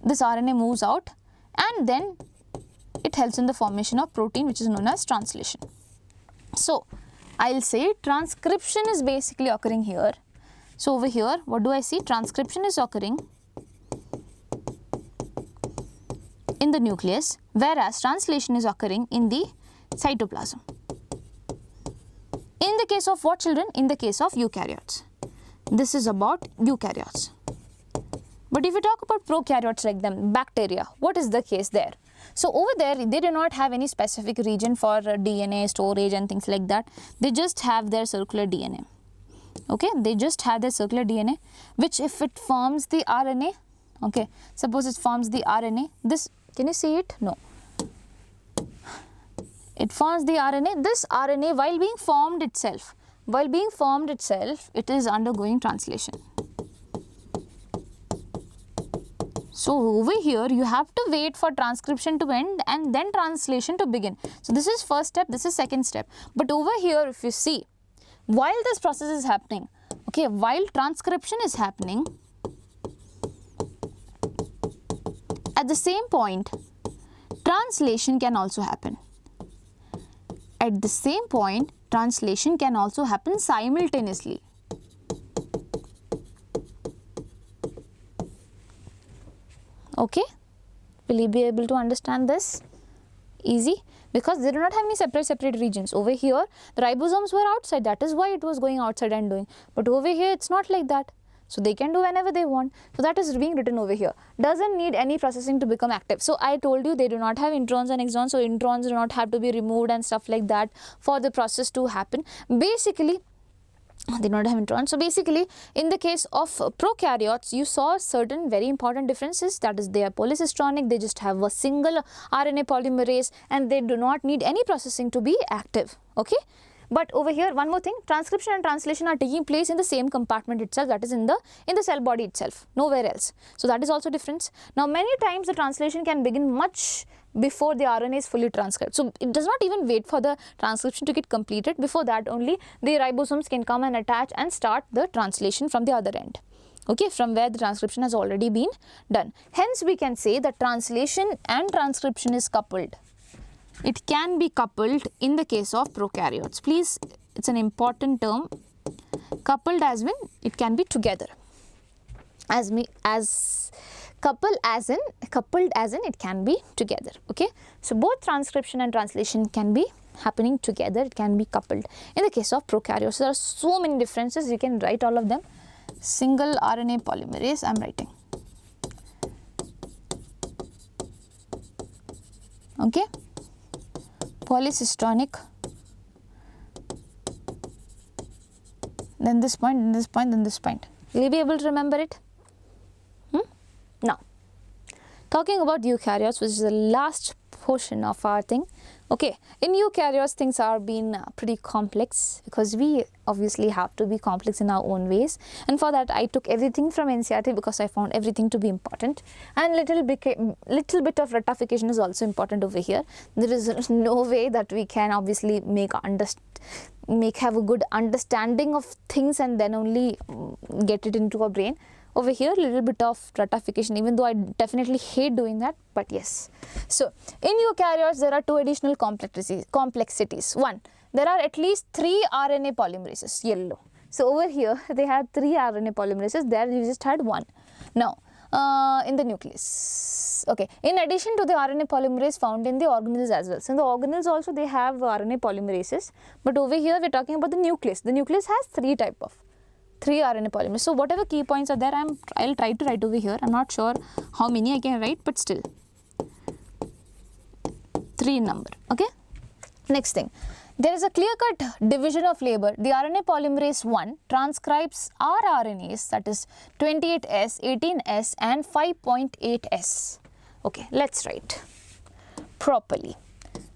This RNA moves out and then it helps in the formation of protein, which is known as translation. So, I will say transcription is basically occurring here. So, over here what do I see? Transcription is occurring in the nucleus, whereas translation is occurring in the cytoplasm. In the case of what, children? In the case of eukaryotes. This is about eukaryotes. But if you talk about prokaryotes like them, bacteria, what is the case there? So over there, they do not have any specific region for DNA storage and things like that. They just have their circular DNA. Okay, they just have their circular DNA, which if it forms the RNA, okay, suppose it forms the RNA, this, can you see it? No. It forms the RNA, this RNA while being formed itself, it is undergoing translation. So, over here you have to wait for transcription to end and then translation to begin. So, this is first step, this is second step. But over here if you see, while this process is happening, okay, while transcription is happening, at the same point, translation can also happen. At the same point, translation can also happen simultaneously. Okay, will you be able to understand this? Easy, because they do not have any separate regions. Over here, the ribosomes were outside, that is why it was going outside and doing. But over here, it's not like that. So they can do whenever they want. So that is being written over here. Doesn't need any processing to become active. So I told you they do not have introns and exons. So introns do not have to be removed and stuff like that for the process to happen. Basically, they do not have introns. So basically, in the case of prokaryotes, you saw certain very important differences. That is, they are polycistronic. They just have a single RNA polymerase and they do not need any processing to be active. Okay. But over here, one more thing, transcription and translation are taking place in the same compartment itself, that is in the cell body itself, nowhere else. So that is also difference. Now many times the translation can begin much before the RNA is fully transcribed. So it does not even wait for the transcription to get completed. Before that only the ribosomes can come and attach and start the translation from the other end. Okay, from where the transcription has already been done. Hence we can say that translation and transcription is coupled. It can be coupled in the case of prokaryotes. Please, it's an important term. Coupled as when it can be together. Coupled as in it can be together. Okay. So both transcription and translation can be happening together. It can be coupled. In the case of prokaryotes, there are so many differences. You can write all of them. Single RNA polymerase, I am writing. Okay. Polycistronic, then this point, then this point, then this point. Will you be able to remember it? Now, talking about eukaryotes, which is the last portion of our thing. Okay, in eukaryotes things are being pretty complex because we obviously have to be complex in our own ways, and for that I took everything from NCERT because I found everything to be important, and little bit of rectification is also important over here. There is no way that we can obviously have a good understanding of things and then only get it into our brain. Over here, little bit of stratification, even though I definitely hate doing that, but yes. So, in eukaryotes, there are two additional complexities. One, there are at least 3 RNA polymerases, yellow. So, over here, they had 3 RNA polymerases, there you just had 1. Now, in the nucleus. Okay, in addition to the RNA polymerase found in the organelles as well. So, in the organelles also they have RNA polymerases, but over here we are talking about the nucleus. The nucleus has 3 RNA polymerases. So, whatever key points are there, I'll try to write over here. I'm not sure how many I can write, but still 3 in number. Okay. Next thing, there is a clear-cut division of labor. The RNA polymerase 1 transcribes rRNAs, that is 28S, 18S and 5.8S. Okay, let's write properly.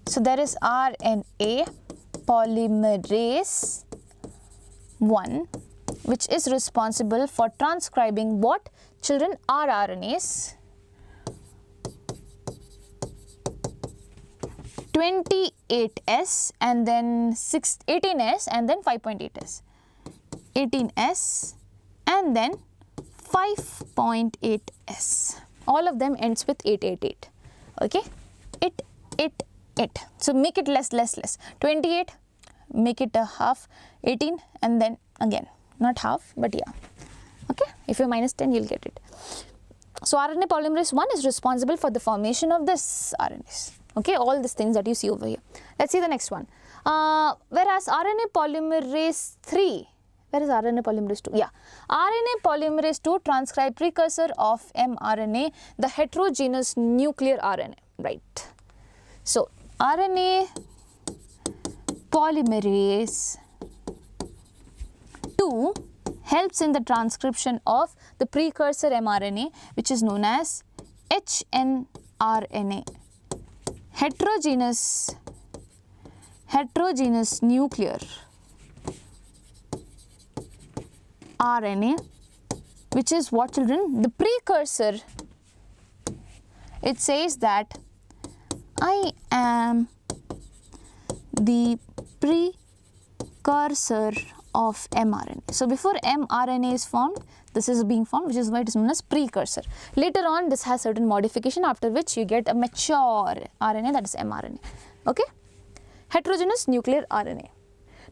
So, there is RNA polymerase 1, which is responsible for transcribing what? Children, rRNAs, 28S and then 18S and then 5.8S, 18S and then 5.8S. All of them ends with 888. Okay, 8. So make it less. 28, make it a half, 18 and then again. Not half, but yeah. Okay, if you're minus 10, you'll get it. So, RNA polymerase 1 is responsible for the formation of this RNAs. Okay, all these things that you see over here. Let's see the next one. Whereas RNA polymerase 3, where is RNA polymerase 2? Yeah, RNA polymerase 2 transcribe precursor of mRNA, the heterogeneous nuclear RNA. Right. So, RNA polymerase 2 helps in the transcription of the precursor mRNA, which is known as hnRNA, heterogeneous nuclear RNA, which is what, children? The precursor. It says that I am the precursor of mRNA. So, before mRNA is formed, this is being formed, which is why it is known as precursor. Later on, this has certain modification, after which you get a mature RNA, that is mRNA. Okay? Heterogeneous nuclear RNA.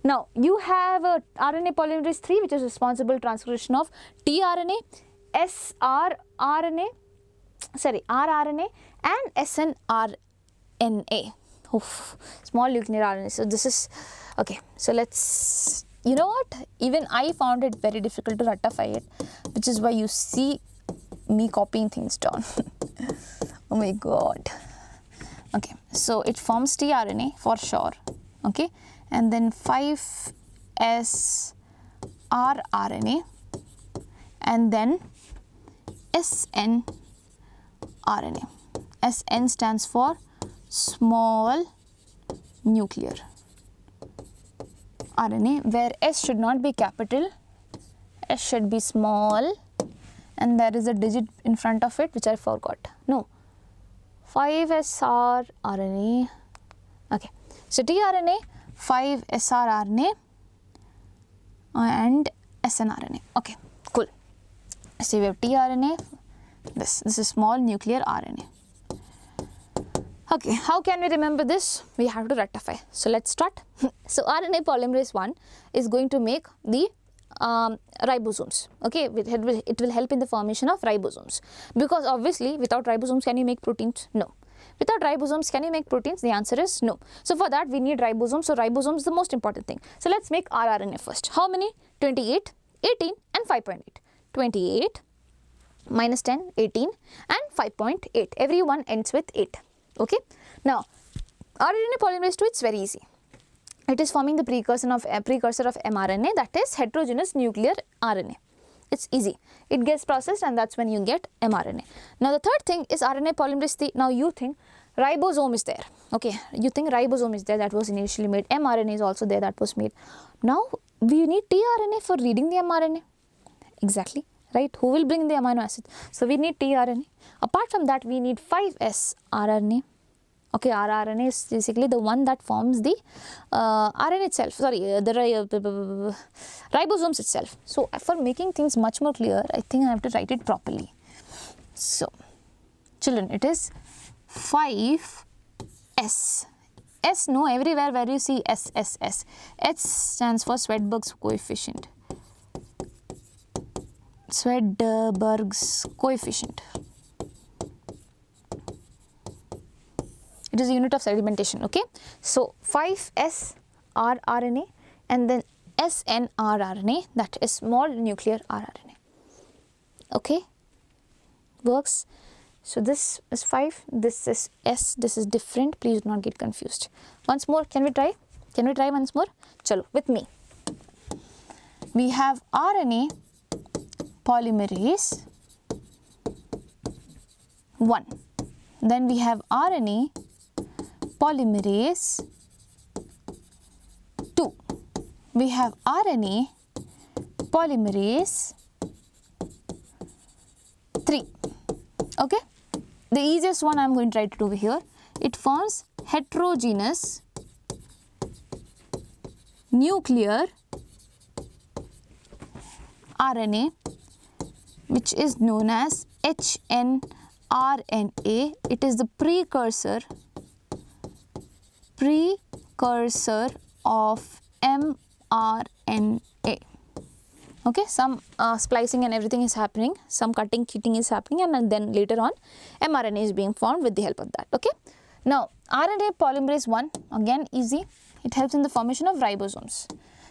Now, you have a RNA polymerase 3, which is responsible transcription of tRNA, rRNA and snRNA. Oof, small nuclear RNA. So, this is okay. So, let's you know what, even I found it very difficult to ratify it, which is why you see me copying things down. Oh my god. Okay, so it forms tRNA for sure, okay, and then 5S rRNA and then SN RNA. SN stands for small nuclear RNA, where S should not be capital, S should be small, and there is a digit in front of it which I forgot. No, 5SR RNA. Okay, so tRNA, 5SR RNA and snRNA. Okay, cool. So we have tRNA, this is small nuclear RNA. Okay, how can we remember this? We have to ratify. So let's start. So RNA polymerase 1 is going to make the ribosomes. Okay, it will help in the formation of ribosomes, because obviously without ribosomes can you make proteins? No. Without ribosomes can you make proteins? The answer is no. So for that we need ribosomes. So ribosomes is the most important thing. So let's make rRNA first. How many? 28, 18 and 5.8. 28 minus 10, 18 and 5.8. Every one ends with 8. Okay. Now RNA polymerase 2, it's very easy. It is forming the precursor of mRNA, that is heterogeneous nuclear RNA. It's easy. It gets processed and that's when you get mRNA. Now the third thing is RNA polymerase 3. Now you think ribosome is there. Okay, you think ribosome is there, that was initially made. mRNA is also there, that was made. Now we need tRNA for reading the mRNA. Exactly, right? Who will bring the amino acid? So we need tRNA. Apart from that, we need 5S rRNA. Okay, rRNA is basically the one that forms the RNA itself, sorry, the ribosomes itself. So for making things much more clear, I think I have to write it properly. So children, it is 5S. S, no, everywhere where you see S. S stands for Swedberg's coefficient. Swedberg's coefficient. It is a unit of sedimentation. Okay, so 5S rRNA and then SN rRNA, that is small nuclear rRNA. Okay, works. So this is 5, this is S, this is different. Please do not get confused. Once more, can we try? Can we try once more? Chalo, with me. We have RNA polymerase 1. Then we have RNA polymerase 2. We have RNA polymerase 3. Okay, the easiest one I am going to write it over here. It forms heterogeneous nuclear RNA, which is known as hnRNA. It is the precursor of mRNA. Okay, some splicing and everything is happening, some cutting is happening, and then later on mRNA is being formed with the help of that. Okay, now RNA polymerase 1, again easy, it helps in the formation of ribosomes.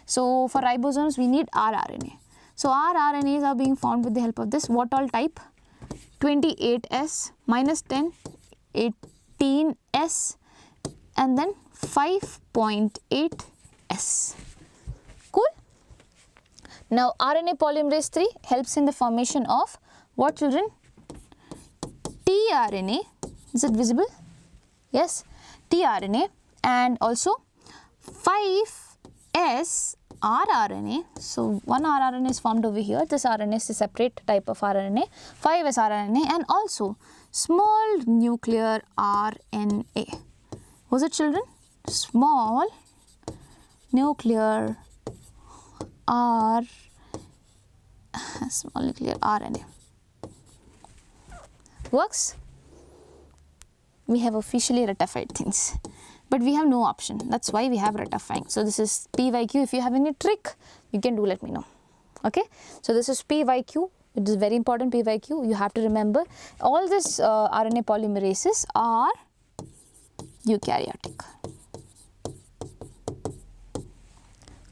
So for ribosomes we need rRNA. So rRNAs are being formed with the help of this. What all type? 28S minus 10, 18S and then 5.8S. Cool. Now RNA polymerase 3 helps in the formation of what, children? tRNA. Is it visible? Yes, tRNA, and also 5S rRNA. So one rRNA is formed over here. This RNA is a separate type of RNA. 5S rRNA, and also small nuclear RNA. Was it, children? Small nuclear RNA. Works? We have officially ratified things, but we have no option. That's why we have ratifying. So this is PYQ. If you have any trick, you can do, let me know. Okay, so this is PYQ. It is very important, PYQ. You have to remember all this RNA polymerases are eukaryotic.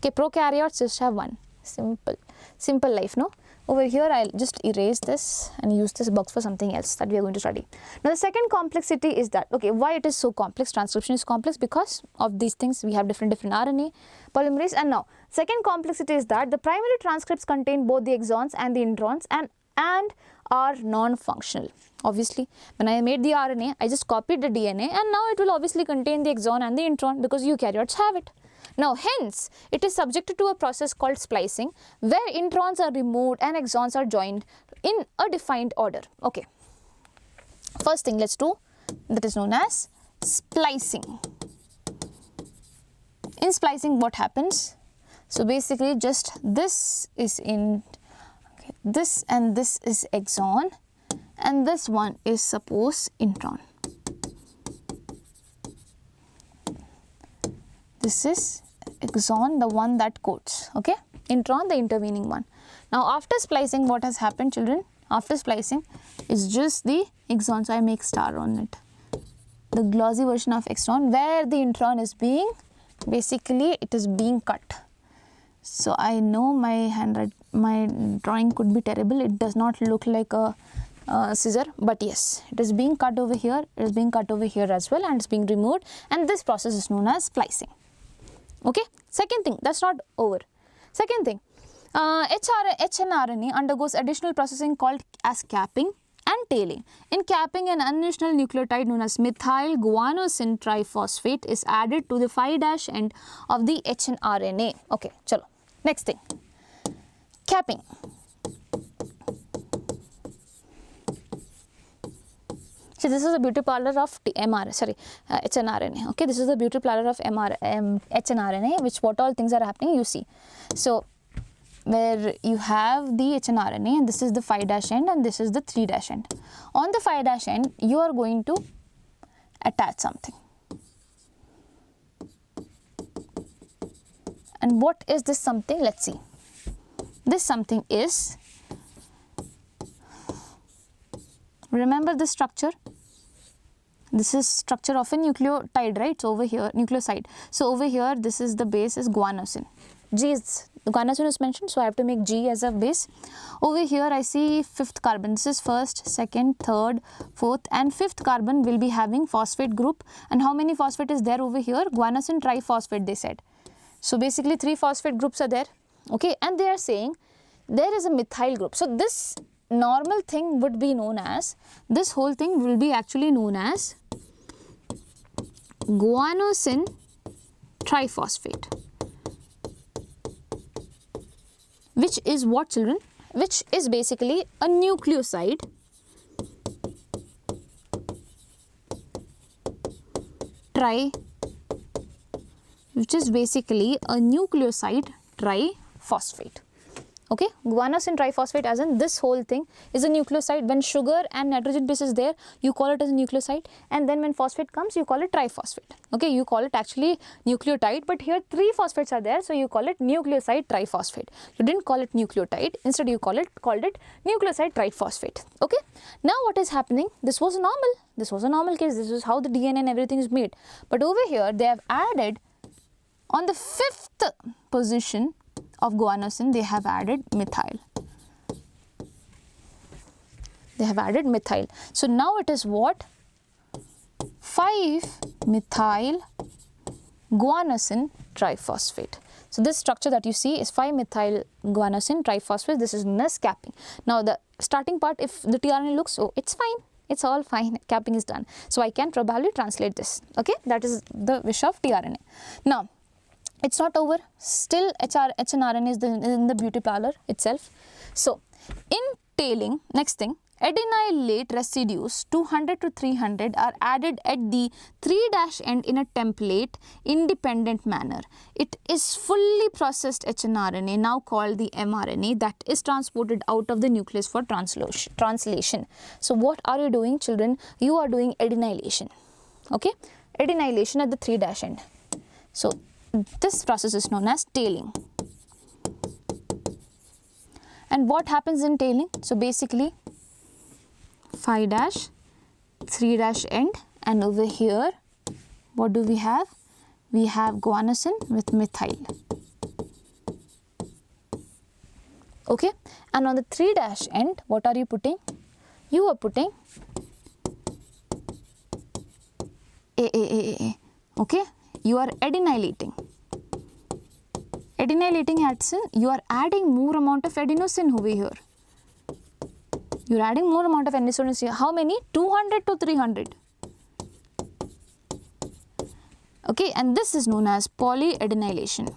Okay, prokaryotes just have one. Simple life, no? Over here, I'll just erase this and use this box for something else that we are going to study. Now, the second complexity is that, okay, why it is so complex? Transcription is complex because of these things. We have different RNA, polymerase, and now, second complexity is that the primary transcripts contain both the exons and the introns and are non-functional. Obviously, when I made the RNA, I just copied the DNA and now it will obviously contain the exon and the intron because eukaryotes have it. Now, hence, it is subjected to a process called splicing, where introns are removed and exons are joined in a defined order. Okay. First thing, let's do that is known as splicing. In splicing, what happens? So, basically, just this is in this and this is exon and this one is suppose intron. This is exon, the one that codes, okay? Intron, the intervening one. Now, after splicing, what has happened, children? After splicing, is just the exon, so I make star on it. The glossy version of exon, where the intron is being, basically, it is being cut. So, I know my drawing could be terrible. It does not look like a scissor, but yes, it is being cut over here, it is being cut over here as well, and it's being removed, and this process is known as splicing. Okay. Second thing, that's not over. Second thing, hnRNA undergoes additional processing called as capping and tailing. In capping, an unusual nucleotide known as methyl guanosine triphosphate is added to the 5' end of the hnRNA. Okay, chalo. Next thing, capping. So, this is the beauty parlor of hnRNA. Okay, this is the beauty parlor of hnRNA, which what all things are happening, you see. So, where you have the hnRNA and this is the 5' end and this is the 3' end. On the 5' end, you are going to attach something. And what is this something? Let's see. This something is, remember this structure? This is structure of a nucleotide, right? So, over here, nucleoside. So, over here, this is the base is guanosine. G is, the guanosine is mentioned, so I have to make G as a base. Over here, I see 5th carbon. This is 1st, 2nd, 3rd, 4th and 5th carbon will be having phosphate group. And how many phosphate is there over here? Guanosine triphosphate, they said. So, basically 3 phosphate groups are there, okay, and they are saying there is a methyl group. So, this normal thing would be known as, this whole thing will be actually known as guanosine triphosphate, which is what, children? Which is basically a nucleoside triphosphate. Okay, guanosine triphosphate, as in this whole thing is a nucleoside. When sugar and nitrogen base is there, you call it as a nucleoside, and then when phosphate comes, you call it triphosphate. Okay, you call it actually nucleotide, but here 3 phosphates are there, so you call it nucleoside triphosphate. You didn't call it nucleotide, instead you called it nucleoside triphosphate. Okay, now what is happening? This was normal. This was a normal case. This is how the DNA and everything is made. But over here, they have added on the 5th position of guanosine, they have added methyl. They have added methyl. So, now it is what? 5-methyl guanosine triphosphate. So, this structure that you see is 5-methyl guanosine triphosphate. This is known as capping. Now, the starting part, if the tRNA looks, oh, it's fine. It's all fine. Capping is done. So, I can probably translate this. Okay, that is the wish of tRNA. Now, it's not over. Still, hnRNA is in the beauty parlor itself. So, in tailing, next thing, adenylate residues 200 to 300 are added at the 3' end in a template independent manner. It is fully processed hnRNA, now called the mRNA, that is transported out of the nucleus for translation. So, what are you doing, children? You are doing adenylation. Okay, adenylation at the 3' end. So, this process is known as tailing. And what happens in tailing? So, basically 5', 3' end, and over here what do we have? We have guanosine with methyl. Okay, and on the 3' end, what are you putting? You are putting A. Okay, you are adenylating. Adenylating adds in, you are adding more amount of adenosine over here. You are adding more amount of adenosine here. How many? 200 to 300. Okay, and this is known as polyadenylation.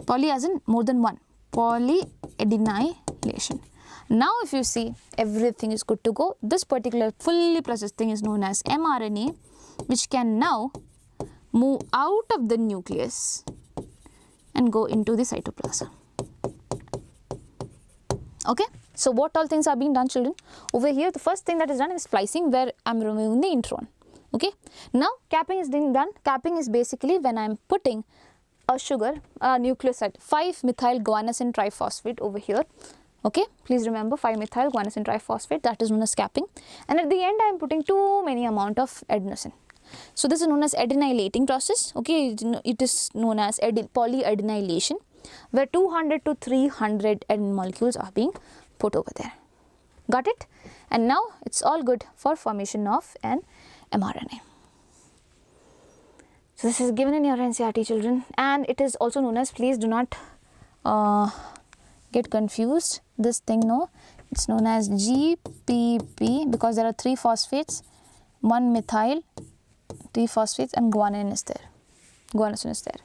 Poly as in more than one. Polyadenylation. Now if you see, everything is good to go. This particular fully processed thing is known as mRNA, which can now move out of the nucleus and go into the cytoplasm. Okay, so what all things are being done, children? Over here, the first thing that is done is splicing, where I am removing the intron. Okay, now capping is being done. Capping is basically when I am putting a sugar, a nucleoside, 5-methyl guanosine triphosphate over here. Okay, please remember 5-methyl guanosine triphosphate, that is known as capping. And at the end, I am putting too many amount of adenosine. So this is known as adenylating process. Okay, it is known as polyadenylation, where 200 to 300 adenine molecules are being put over there. Got it? And now it's all good for formation of an mRNA. So this is given in your NCERT, children, and it is also known as, please do not get confused, this thing, no, it's known as GPP, because there are 3 phosphates, 1 methyl, 3 phosphates, and guanine is there. Guanosine is there.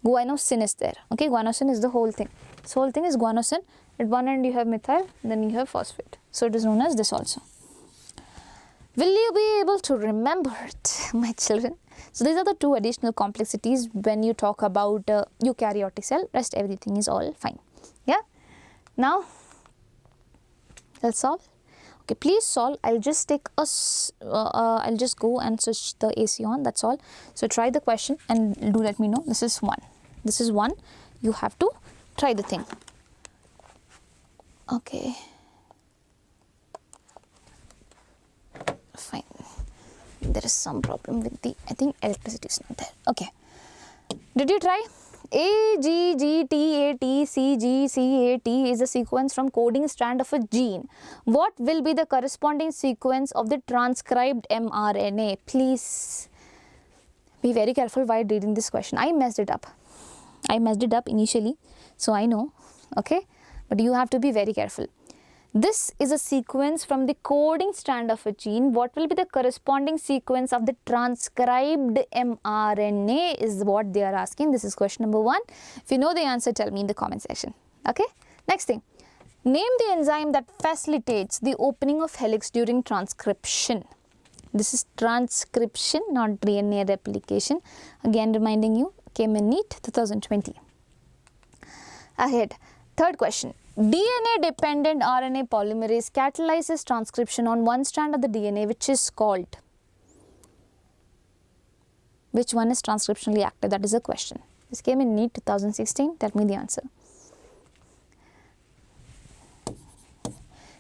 Guanosine is there. Okay, guanosine is the whole thing. This whole thing is guanosine. At one end you have methyl, then you have phosphate. So it is known as this also. Will you be able to remember it, my children? So these are the 2 additional complexities when you talk about eukaryotic cell. Rest everything is all fine. Yeah. Now let's solve. Okay, please solve. I'll just take a I'll just go and switch the AC on. That's all. So try the question and do let me know. This is 1. This is 1. You have to try the thing. Okay. Fine. There is some problem with the, I think electricity is not there. Okay. Did you try? A, G, G, T, A, T, C, G, C, A, T is a sequence from coding strand of a gene. What will be the corresponding sequence of the transcribed mRNA? Please be very careful while reading this question. I messed it up. I messed it up initially, so I know, okay? But you have to be very careful. This is a sequence from the coding strand of a gene. What will be the corresponding sequence of the transcribed mRNA is what they are asking. This is question number 1. If you know the answer, tell me in the comment section. Okay. Next thing. Name the enzyme that facilitates the opening of helix during transcription. This is transcription, not DNA replication. Again reminding you, came in NEET 2020. Ahead. Third question. DNA-dependent RNA polymerase catalyzes transcription on one strand of the DNA, which is called. Which one is transcriptionally active? That is the question. This came in NEET 2016. Tell me the answer.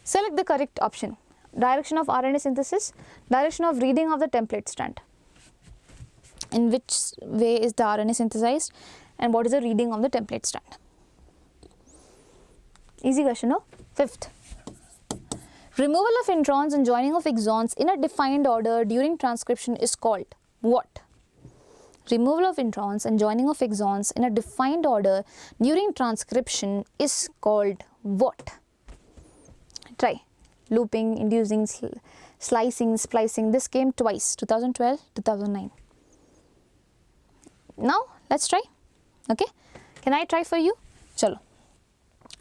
Select the correct option. Direction of RNA synthesis, direction of reading of the template strand. In which way is the RNA synthesized, and what is the reading of the template strand? Easy question, no? 5th. Removal of introns and joining of exons in a defined order during transcription is called what? Removal of introns and joining of exons in a defined order during transcription is called what? Try. Looping, inducing, slicing, splicing. This came twice, 2012, 2009. Now, let's try. Okay. Can I try for you? Chalo.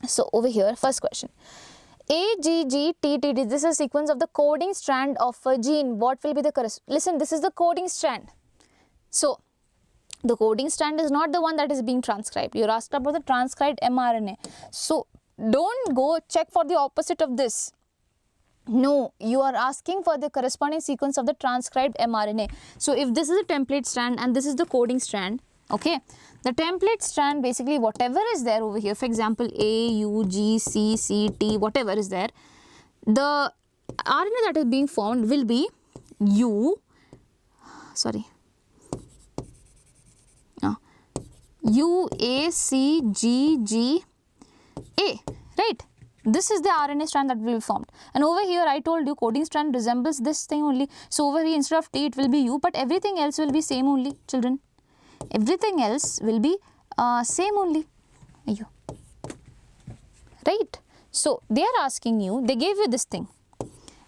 So, over here, first question. AGGTT, this is a sequence of the coding strand of a gene. What will be the corresponding? Listen, this is the coding strand. So, the coding strand is not the one that is being transcribed. You are asked about the transcribed mRNA. So, don't go check for the opposite of this. No, you are asking for the corresponding sequence of the transcribed mRNA. So, if this is a template strand and this is the coding strand, okay, the template strand, basically whatever is there over here, for example, A, U, G, C, C, T, whatever is there, the RNA that is being formed will be U, A, C, G, G, A, right? This is the RNA strand that will be formed. And over here I told you coding strand resembles this thing only. So over here instead of T it will be U, but everything else will be same only, children. Everything else will be same only. U. Right? So they are asking you, they gave you this thing.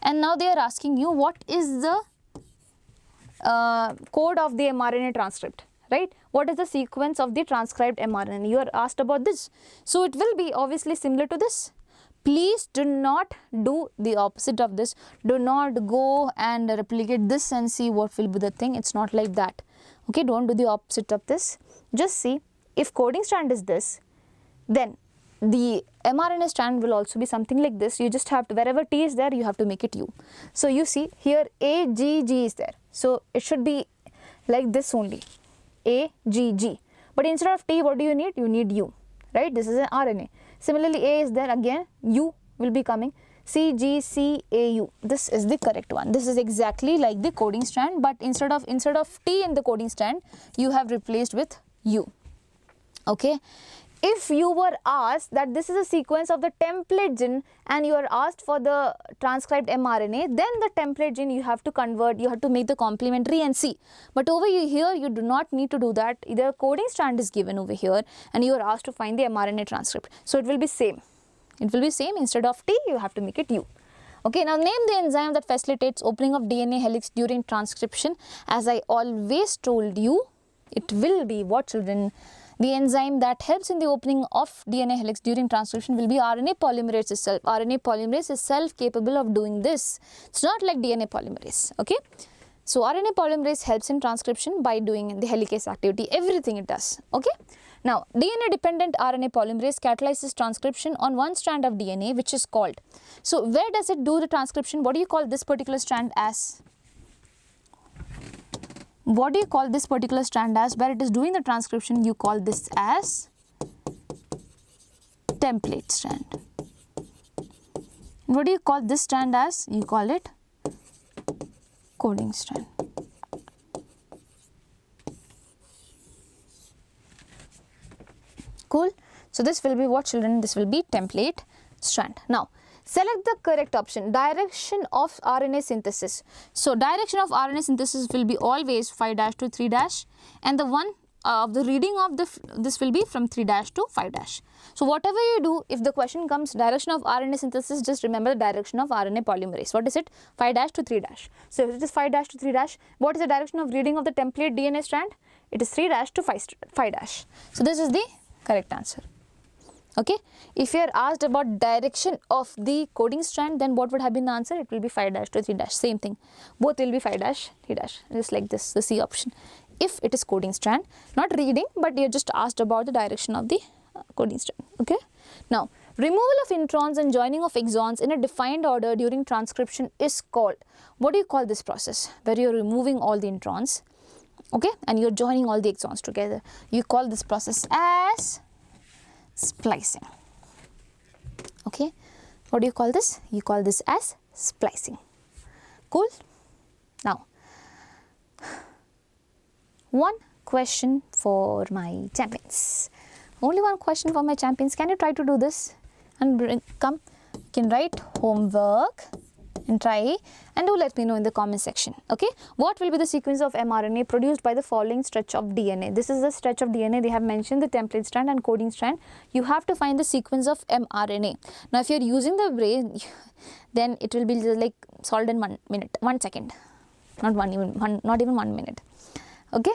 And now they are asking you what is the code of the mRNA transcript, right? What is the sequence of the transcribed mRNA? You are asked about this. So it will be obviously similar to this. Please do not do the opposite of this. Do not go and replicate this and see what will be the thing. It's not like that. Okay, don't do the opposite of this. Just see, if coding strand is this, then the mRNA strand will also be something like this. You just have to, wherever T is there, you have to make it U. So you see here A, G, G is there. So it should be like this only, A, G, G. But instead of T, what do you need? You need U, right? This is an RNA. Similarly, A is there, again U will be coming, C, G, C, A, U. This is the correct one. This is exactly like the coding strand, but instead of T in the coding strand, you have replaced with U. Okay. If you were asked that this is a sequence of the template gene and you are asked for the transcribed mRNA, then the template gene you have to convert, you have to make the complementary and see. But over here, you do not need to do that. Either coding strand is given over here and you are asked to find the mRNA transcript. So it will be same. It will be same. Instead of T, you have to make it U. Okay, now name the enzyme that facilitates opening of DNA helix during transcription. As I always told you, it will be what, children? The enzyme that helps in the opening of DNA helix during transcription will be RNA polymerase itself. RNA polymerase is self-capable of doing this. It's not like DNA polymerase, okay? So RNA polymerase helps in transcription by doing the helicase activity, everything it does, okay? Now, DNA-dependent RNA polymerase catalyzes transcription on one strand of DNA, which is called. So where does it do the transcription? What do you call this particular strand as? What do you call this particular strand as? Where it is doing the transcription, you call this as template strand. What do you call this strand as? You call it coding strand. Cool. So this will be what, children? This will be template strand. Now, select the correct option, direction of RNA synthesis. So direction of RNA synthesis will be always 5' to 3' and the one of the reading of this will be from 3' to 5'. So whatever you do, if the question comes direction of RNA synthesis, just remember the direction of RNA polymerase. What is it? 5' to 3'. So if it is 5' to 3', what is the direction of reading of the template DNA strand? It is 3' to 5'. So this is the correct answer. Okay, if you are asked about direction of the coding strand, then what would have been the answer? It will be 5' to 3', same thing. Both will be 5', 3', just like this, the C option. If it is coding strand, not reading, but you are just asked about the direction of the coding strand. Okay. Now, removal of introns and joining of exons in a defined order during transcription is called. What do you call this process? Where you are removing all the introns, okay, and you are joining all the exons together. You call this process as splicing. Okay, what do you call this? You call this as splicing. Cool. Now, one question for my champions. Only one question for my champions. Can you try to do this and come? You can write homework and try and do let me know in the comment section. Okay, what will be the sequence of mRNA produced by the following stretch of DNA? This is the stretch of DNA. They have mentioned the template strand and coding strand. You have to find the sequence of mRNA. Now if you are using the brain, then it will be like solved in 1 minute, 1 second, not even 1 minute. Okay,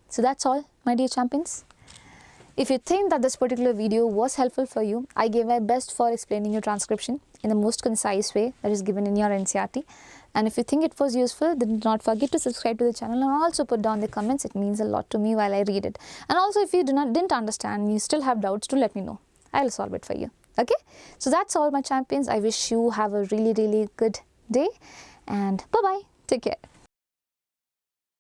so that's all, my dear champions. If you think that this particular video was helpful for you, I gave my best for explaining your transcription in the most concise way that is given in your NCERT. And if you think it was useful, then do not forget to subscribe to the channel and also put down the comments. It means a lot to me while I read it. And also if you didn't understand and you still have doubts, do let me know. I'll solve it for you. Okay? So that's all, my champions. I wish you have a really, really good day and bye-bye. Take care.